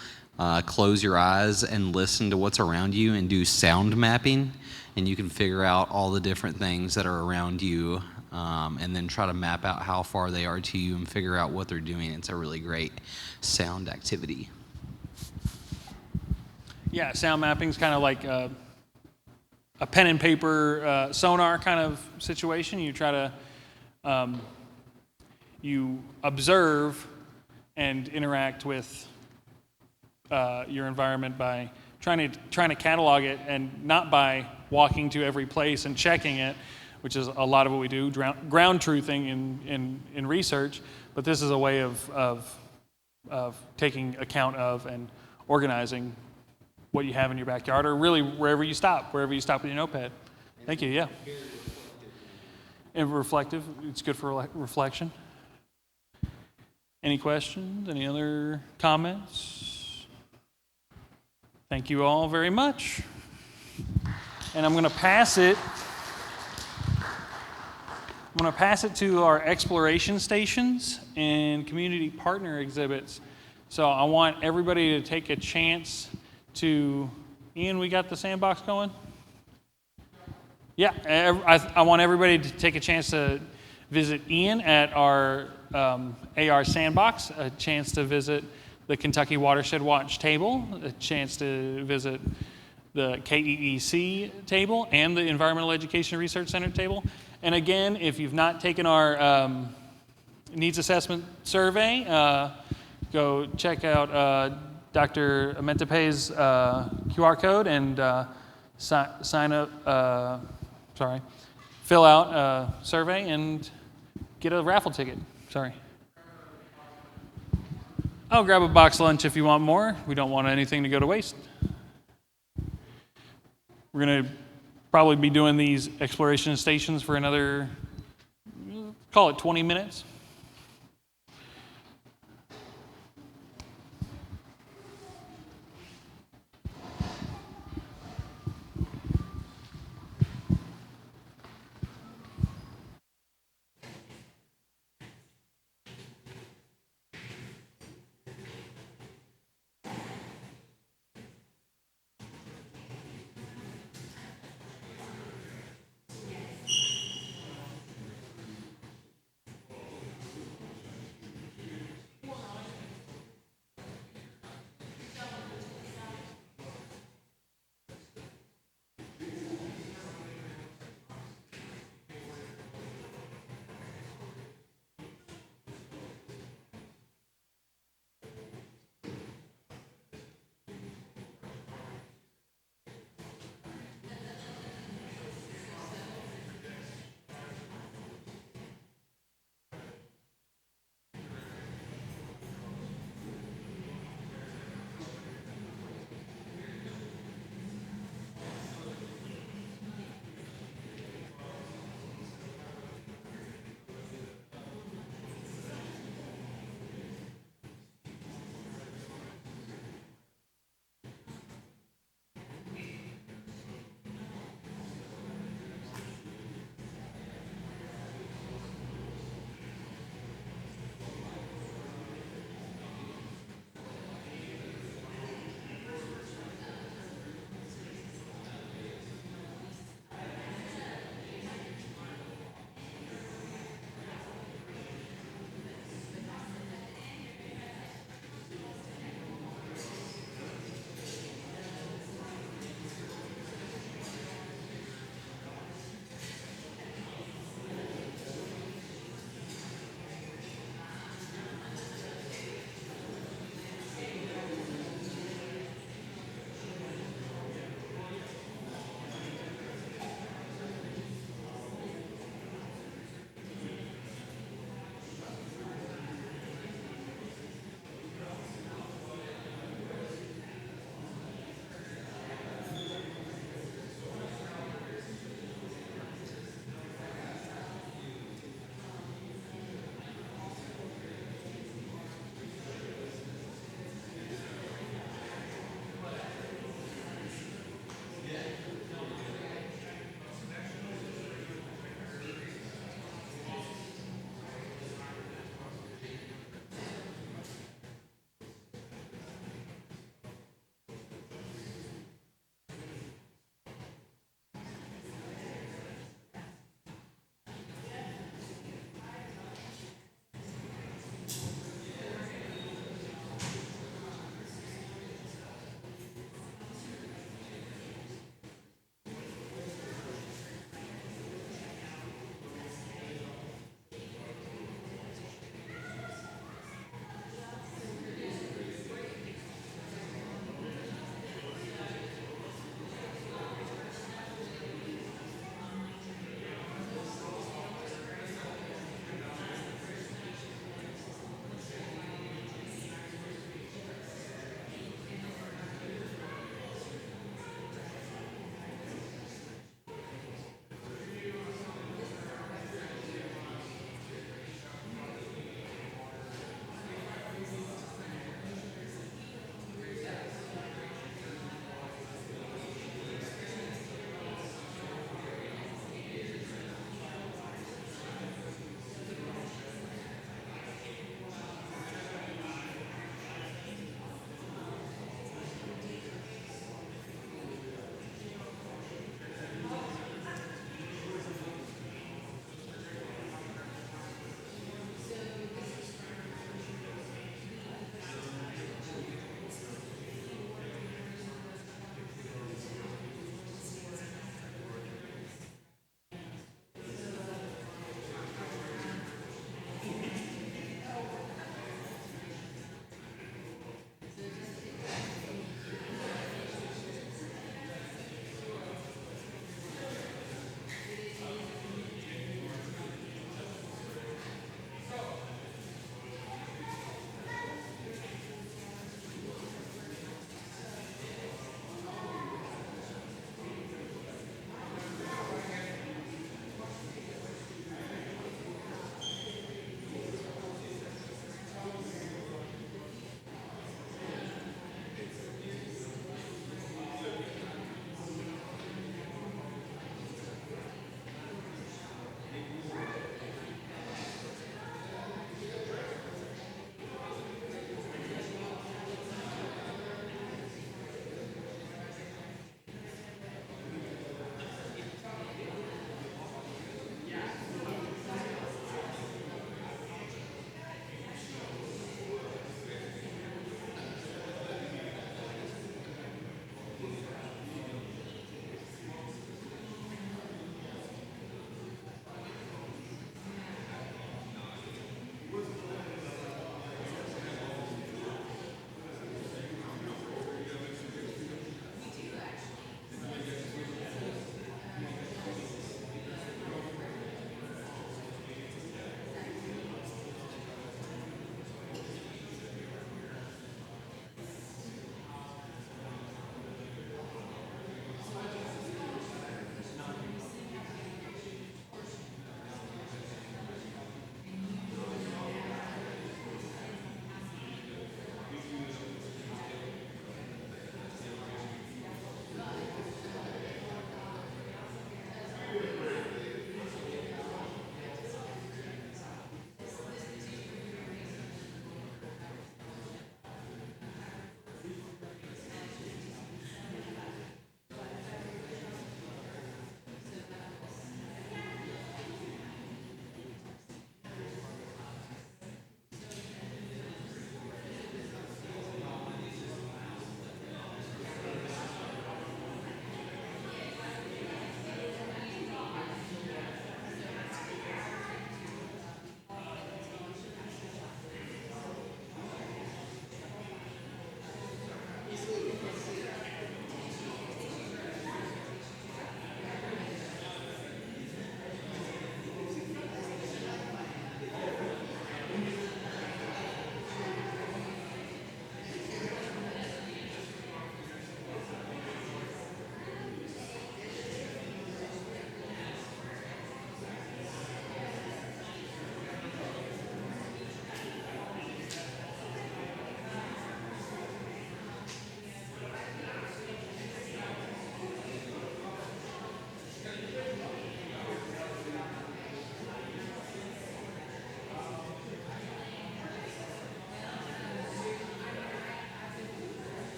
close your eyes and listen to what's around you and do sound mapping, and you can figure out all the different things that are around you, and then try to map out how far they are to you and figure out what they're doing. It's a really great sound activity. Yeah, sound mapping is kind of like a pen and paper sonar kind of situation. You try to you observe and interact with your environment by trying to catalog it, and not by walking to every place and checking it, which is a lot of what we do, ground truthing in research. But this is a way of taking account of and organizing what you have in your backyard, or really wherever you stop with your notepad. Thank you, yeah. And reflective, it's good for reflection. Any questions, any other comments? Thank you all very much. And I'm gonna pass it to our exploration stations and community partner exhibits. So I want everybody to take a chance to, Ian, we got the sandbox going? Yeah, I want everybody to take a chance to visit Ian at our AR sandbox, a chance to visit the Kentucky Watershed Watch table, a chance to visit the KEEC table and the Environmental Education Research Center table. And again, if you've not taken our needs assessment survey, go check out Dr. Amentepe's QR code and fill out a survey and get a raffle ticket. Sorry. Oh, grab a box lunch if you want more. We don't want anything to go to waste. We're going to probably be doing these exploration stations for another, call it 20 minutes.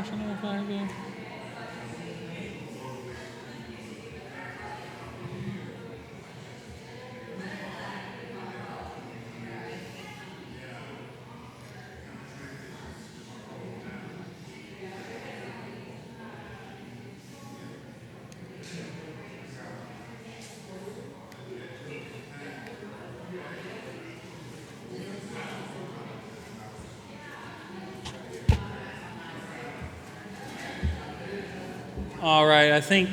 National Fire Day? All right, I think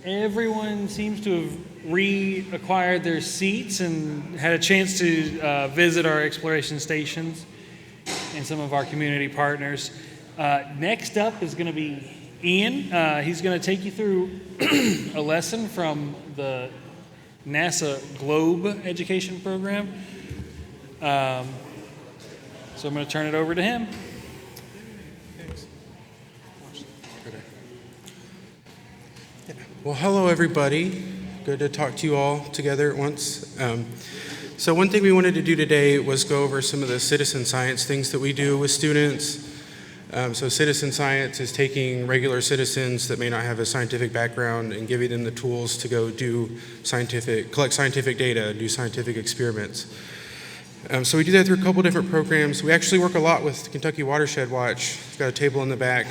everyone seems to have reacquired their seats and had a chance to visit our exploration stations and some of our community partners. Next up is going to be Ian. He's going to take you through a lesson from the NASA Globe Education Program. So I'm going to turn it over to him. Well, hello, everybody. Good to talk to you all together at once. So one thing we wanted to do today was go over some of the citizen science things that we do with students. So citizen science is taking regular citizens that may not have a scientific background and giving them the tools to go collect scientific data, do scientific experiments. So we do that through a couple different programs. We actually work a lot with Kentucky Watershed Watch. It's got a table in the back.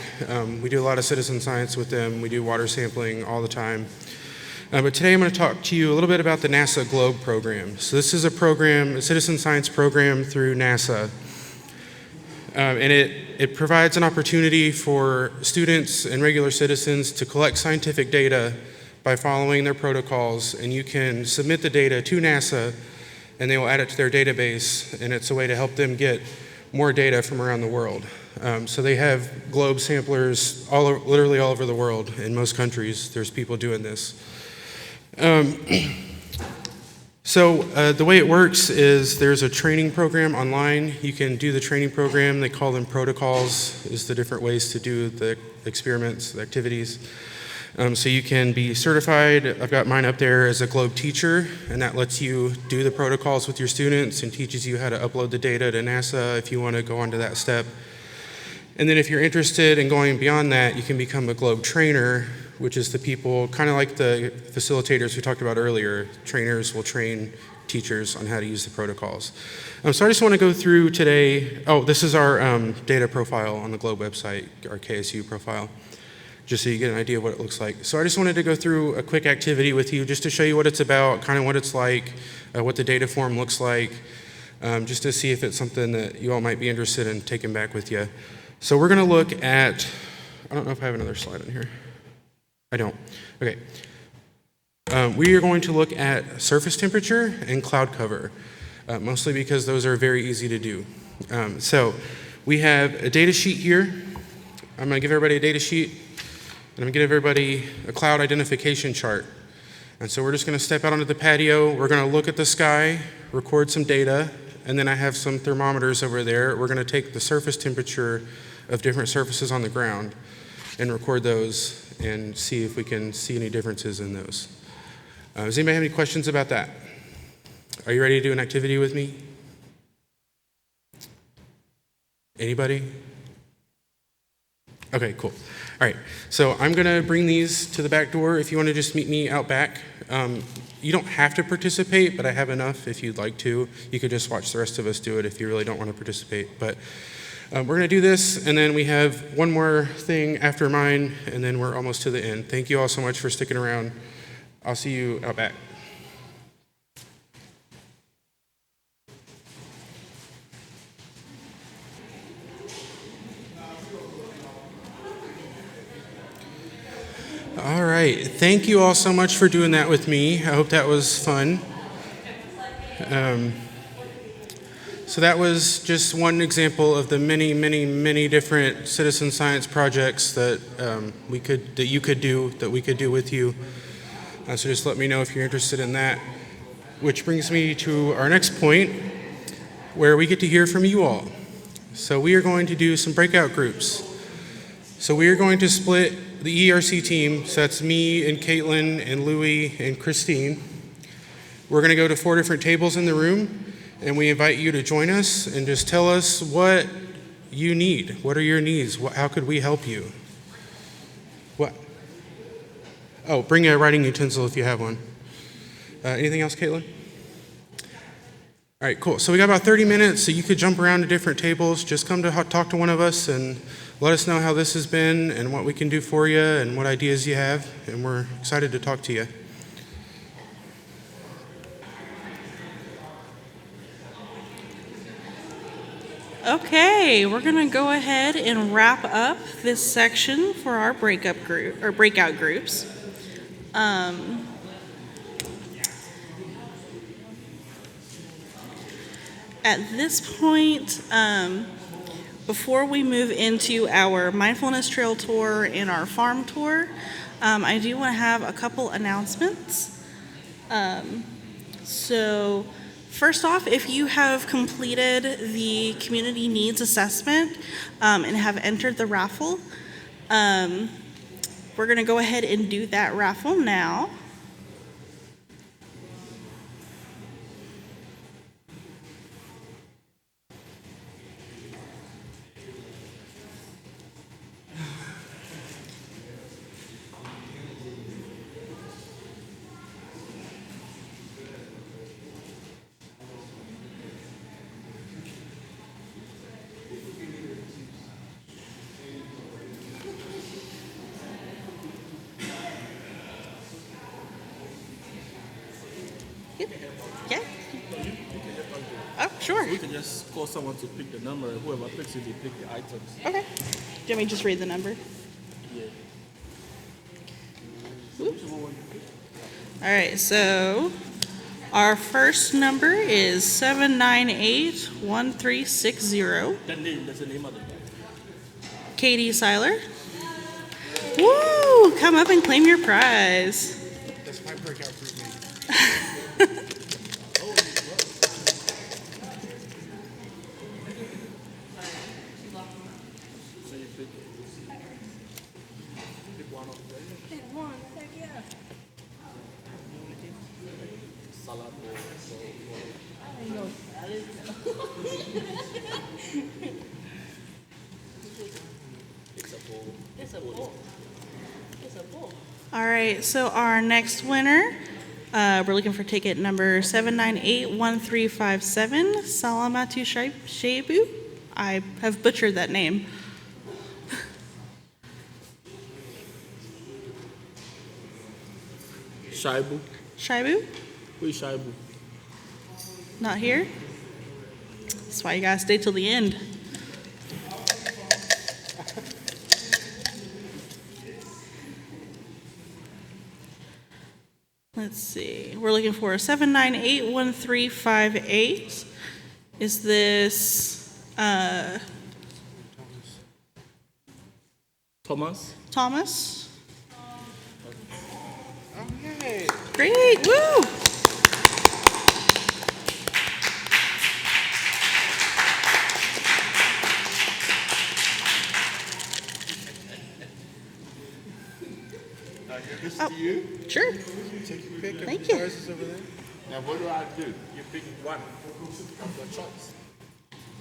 We do a lot of citizen science with them. We do water sampling all the time. But today I'm going to talk to you a little bit about the NASA Globe program. So this is a program, a citizen science program through NASA. And it provides an opportunity for students and regular citizens to collect scientific data by following their protocols. And you can submit the data to NASA and they will add it to their database, and it's a way to help them get more data from around the world. So they have globe samplers literally all over the world. In most countries, there's people doing this. So the way it works is there's a training program online. You can do the training program. They call them protocols, is the different ways to do the experiments, the activities. So you can be certified. I've got mine up there as a Globe teacher, and that lets you do the protocols with your students and teaches you how to upload the data to NASA if you want to go on to that step. And then if you're interested in going beyond that, you can become a Globe trainer, which is the people, kind of like the facilitators we talked about earlier. Trainers will train teachers on how to use the protocols. So I just want to go through today, this is our data profile on the Globe website, our KSU profile, just so you get an idea of what it looks like. So I just wanted to go through a quick activity with you just to show you what it's about, kind of what it's like, what the data form looks like, just to see if it's something that you all might be interested in taking back with you. So we're going to look at, I don't know if I have another slide on here. I don't. Okay. We are going to look at surface temperature and cloud cover, mostly because those are very easy to do. So we have a data sheet here. I'm going to give everybody a data sheet, and I'm going to give everybody a cloud identification chart. And so we're just going to step out onto the patio. We're going to look at the sky, record some data, and then I have some thermometers over there. We're going to take the surface temperature of different surfaces on the ground and record those and see if we can see any differences in those. Does anybody have any questions about that? Are you ready to do an activity with me? Anybody? Okay, cool. All right, so I'm going to bring these to the back door. If you want to just meet me out back. You don't have to participate, but I have enough if you'd like to. You could just watch the rest of us do it if you really don't want to participate. But we're going to do this, and then we have one more thing after mine, and then we're almost to the end. Thank you all so much for sticking around. I'll see you out back. All right. Thank you all so much for doing that with me. I hope that was fun. So that was just one example of the many, many, many different citizen science projects that we could do with you. So just let me know if you're interested in that. Which brings me to our next point, where we get to hear from you all. So we are going to do some breakout groups. So we are going to split the ERC team, so that's me and Caitlin and Louie and Christine. We're going to go to 4 different tables in the room, and we invite you to join us and just tell us what you need? What are your needs? How could we help you? What? Oh, bring a writing utensil if you have one. Anything else, Caitlin? All right, cool. So we got about 30 minutes, so you could jump around to different tables. Just come to talk to one of us and let us know how this has been and what we can do for you and what ideas you have, and we're excited to talk to you. Okay, we're gonna go ahead and wrap up this section for our breakout groups. At this point, before we move into our mindfulness trail tour and our farm tour, I do want to have a couple announcements. So first off, if you have completed the community needs assessment and have entered the raffle, we're going to go ahead and do that raffle now. Yeah. Oh, sure. We can just call someone to pick the number. Whoever picks it, they pick the items. Okay. Do you want me to just read the number? Yeah. All right, so our first number is 798-1360. That name, that's the name of the guy. Katie Seiler. Woo! Come up and claim your prize. That's my breakout group name. So you pick one of them. Salad bowl. It's a bowl. It's a bowl. All right, so our next winner, we're looking for ticket number 798-1357, Salamatu Shaibu. I have butchered that name. Shaibu. Shaibu? Who is Shaibu? Not here? That's why you gotta stay till the end. Let's see. We're looking for 798-1358. Is this Thomas. Thomas? Okay. Great. Woo! This to you? Sure. Take your pick. Thank The you. prize is over there. Now what do I do? You pick one of your choice.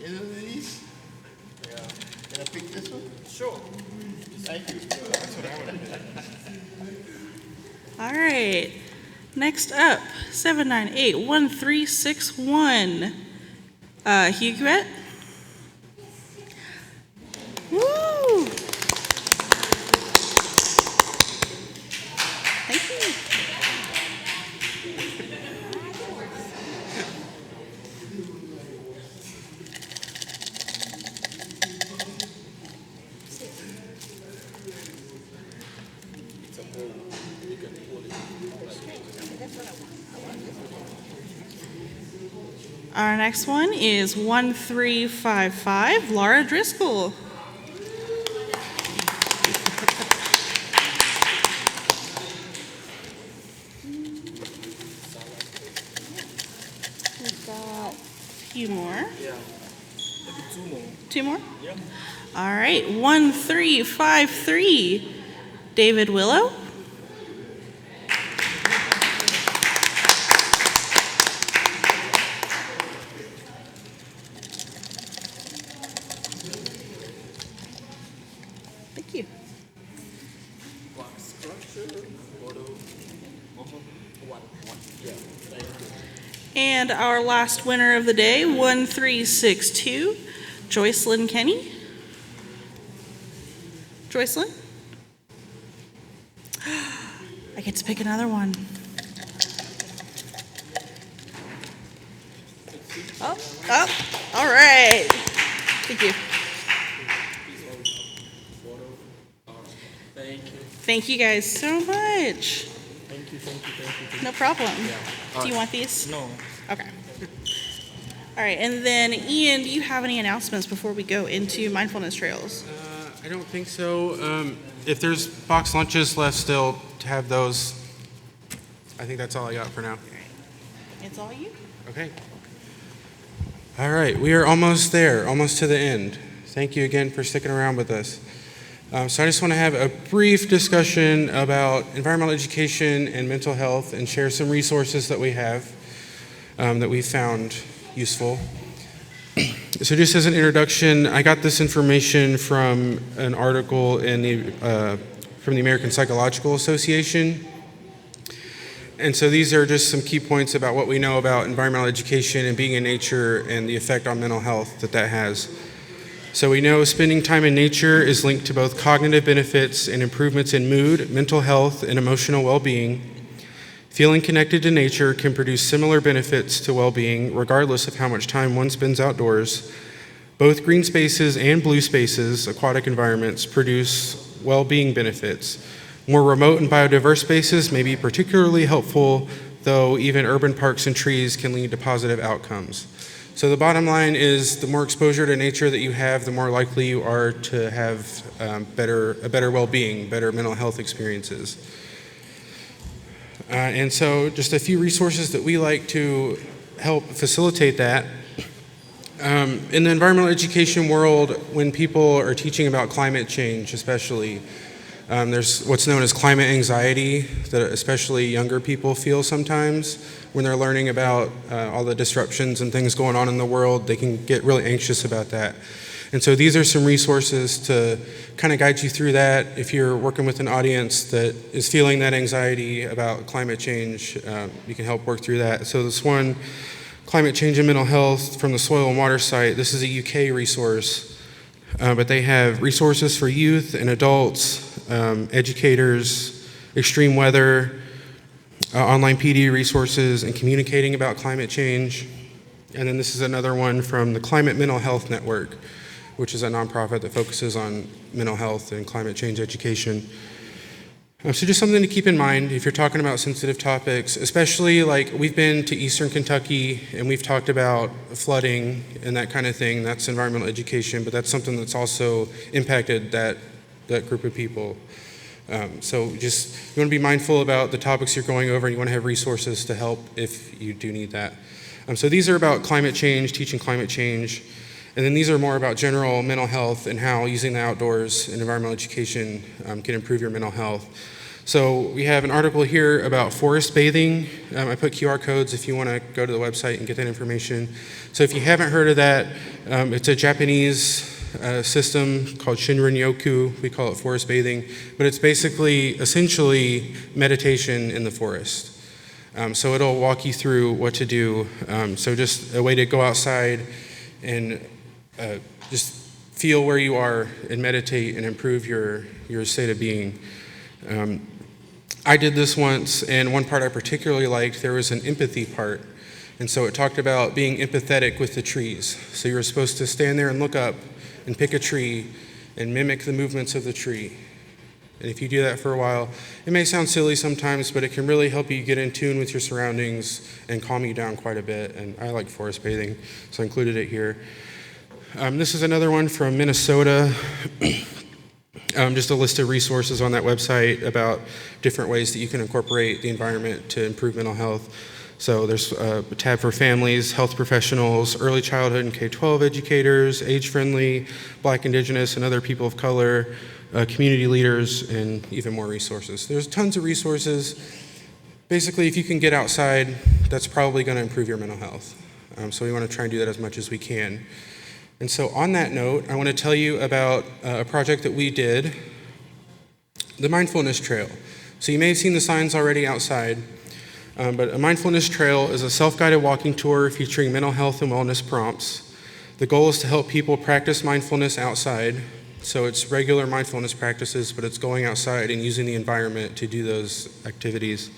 Any of these? Yeah. Can I pick this one? Sure. Thank you. That's what I would have picked. All right. Next up, 798-1361. Huguet. Woo! Thank you. It's a bowl. You can pull it. Our next one is 1355, Laura Driscoll. We've got a few more. Yeah. Maybe two more. Two more? Yeah. All right, 1353, David Willow. And our last winner of the day, 1362, Joycelyn Kenny. Joycelyn? I get to pick another one. Oh, all right. Thank you. Thank you guys so much. Thank you. No problem. Yeah. Do you want these? No. Okay. All right, and then Ian, do you have any announcements before we go into mindfulness trails? I don't think so. If there's box lunches left still, to have those. I think that's all I got for now. It's all you? Okay. All right, we are almost there, almost to the end. Thank you again for sticking around with us. So I just want to have a brief discussion about environmental education and mental health and share some resources that we have that we found useful. So just as an introduction, I got this information from an article from the American Psychological Association. And so these are just some key points about what we know about environmental education and being in nature and the effect on mental health that has. So we know spending time in nature is linked to both cognitive benefits and improvements in mood, mental health, and emotional well-being. Feeling connected to nature can produce similar benefits to well-being regardless of how much time one spends outdoors. Both green spaces and blue spaces, aquatic environments, produce well-being benefits. More remote and biodiverse spaces may be particularly helpful, though even urban parks and trees can lead to positive outcomes. So the bottom line is the more exposure to nature that you have, the more likely you are to have a better well-being, better mental health experiences. And so just a few resources that we like to help facilitate that. In the environmental education world, when people are teaching about climate change especially, there's what's known as climate anxiety that especially younger people feel sometimes when they're learning about all the disruptions and things going on in the world. They can get really anxious about that. And so these are some resources to kind of guide you through that. If you're working with an audience that is feeling that anxiety about climate change, you can help work through that. So this one, Climate Change and Mental Health from the Soil and Water site, this is a UK resource, but they have resources for youth and adults, educators, extreme weather, online PD resources, and communicating about climate change. And then this is another one from the Climate Mental Health Network, which is a nonprofit that focuses on mental health and climate change education. So just something to keep in mind if you're talking about sensitive topics, especially like we've been to Eastern Kentucky and we've talked about flooding and that kind of thing. That's environmental education, but that's something that's also impacted that group of people. So just you want to be mindful about the topics you're going over and you want to have resources to help if you do need that. So these are about climate change, teaching climate change. And then these are more about general mental health and how using the outdoors and environmental education can improve your mental health. So we have an article here about forest bathing. I put QR codes if you want to go to the website and get that information. So if you haven't heard of that, it's a Japanese system called Shinrin-yoku. We call it forest bathing, but it's basically essentially meditation in the forest. So it'll walk you through what to do. So just a way to go outside and just feel where you are and meditate and improve your state of being. I did this once, and one part I particularly liked, there was an empathy part. And so it talked about being empathetic with the trees. So you were supposed to stand there and look up and pick a tree and mimic the movements of the tree. And if you do that for a while, it may sound silly sometimes, but it can really help you get in tune with your surroundings and calm you down quite a bit. And I like forest bathing, so I included it here. This is another one from Minnesota. Just a list of resources on that website about different ways that you can incorporate the environment to improve mental health. So there's a tab for families, health professionals, early childhood and K-12 educators, age-friendly, Black, Indigenous, and other people of color, community leaders, and even more resources. There's tons of resources. Basically, if you can get outside, that's probably going to improve your mental health. So we want to try and do that as much as we can. And so on that note, I want to tell you about a project that we did, the Mindfulness Trail. So you may have seen the signs already outside. But a mindfulness trail is a self-guided walking tour featuring mental health and wellness prompts. The goal is to help people practice mindfulness outside. So it's regular mindfulness practices, but it's going outside and using the environment to do those activities.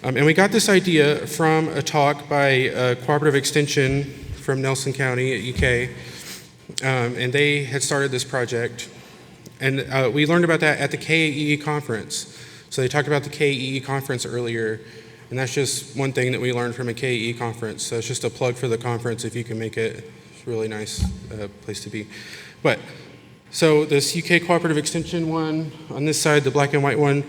And we got this idea from a talk by Cooperative Extension from Nelson County at UK. And they had started this project. And we learned about that at the KAEE conference. So they talked about the KAEE conference earlier. And that's just one thing that we learned from a KAEE conference. So it's just a plug for the conference if you can make it. It's a really nice place to be. But so this UK Cooperative Extension one, on this side, the black and white one,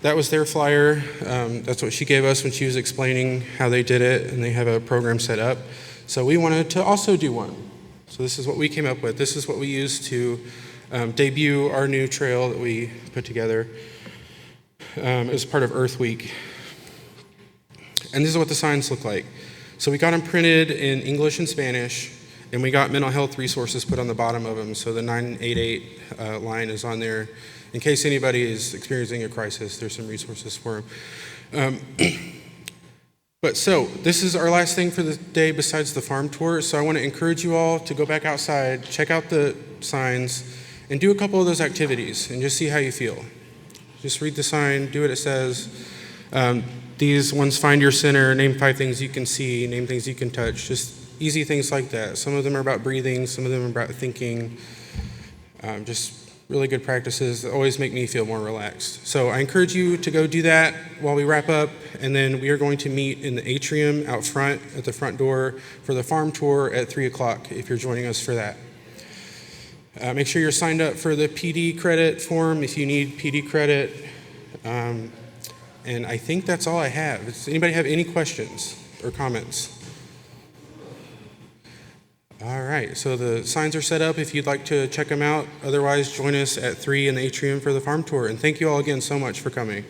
that was their flyer. That's what she gave us when she was explaining how they did it, and they have a program set up. So we wanted to also do one. So this is what we came up with. This is what we used to debut our new trail that we put together as part of Earth Week. And this is what the signs look like. So we got them printed in English and Spanish, and we got mental health resources put on the bottom of them. So the 988 line is on there. In case anybody is experiencing a crisis, there's some resources for them. But so, this is our last thing for the day besides the farm tour. So I want to encourage you all to go back outside, check out the signs, and do a couple of those activities, and just see how you feel. Just read the sign, do what it says. These ones, find your center, name 5 things you can see, name things you can touch, just easy things like that. Some of them are about breathing, some of them are about thinking, just really good practices that always make me feel more relaxed. So I encourage you to go do that while we wrap up, and then we are going to meet in the atrium out front at the front door for the farm tour at 3 o'clock if you're joining us for that. Make sure you're signed up for the PD credit form if you need PD credit. And I think that's all I have. Does anybody have any questions or comments? All right, so the signs are set up if you'd like to check them out. Otherwise, join us at 3 in the atrium for the farm tour. And thank you all again so much for coming.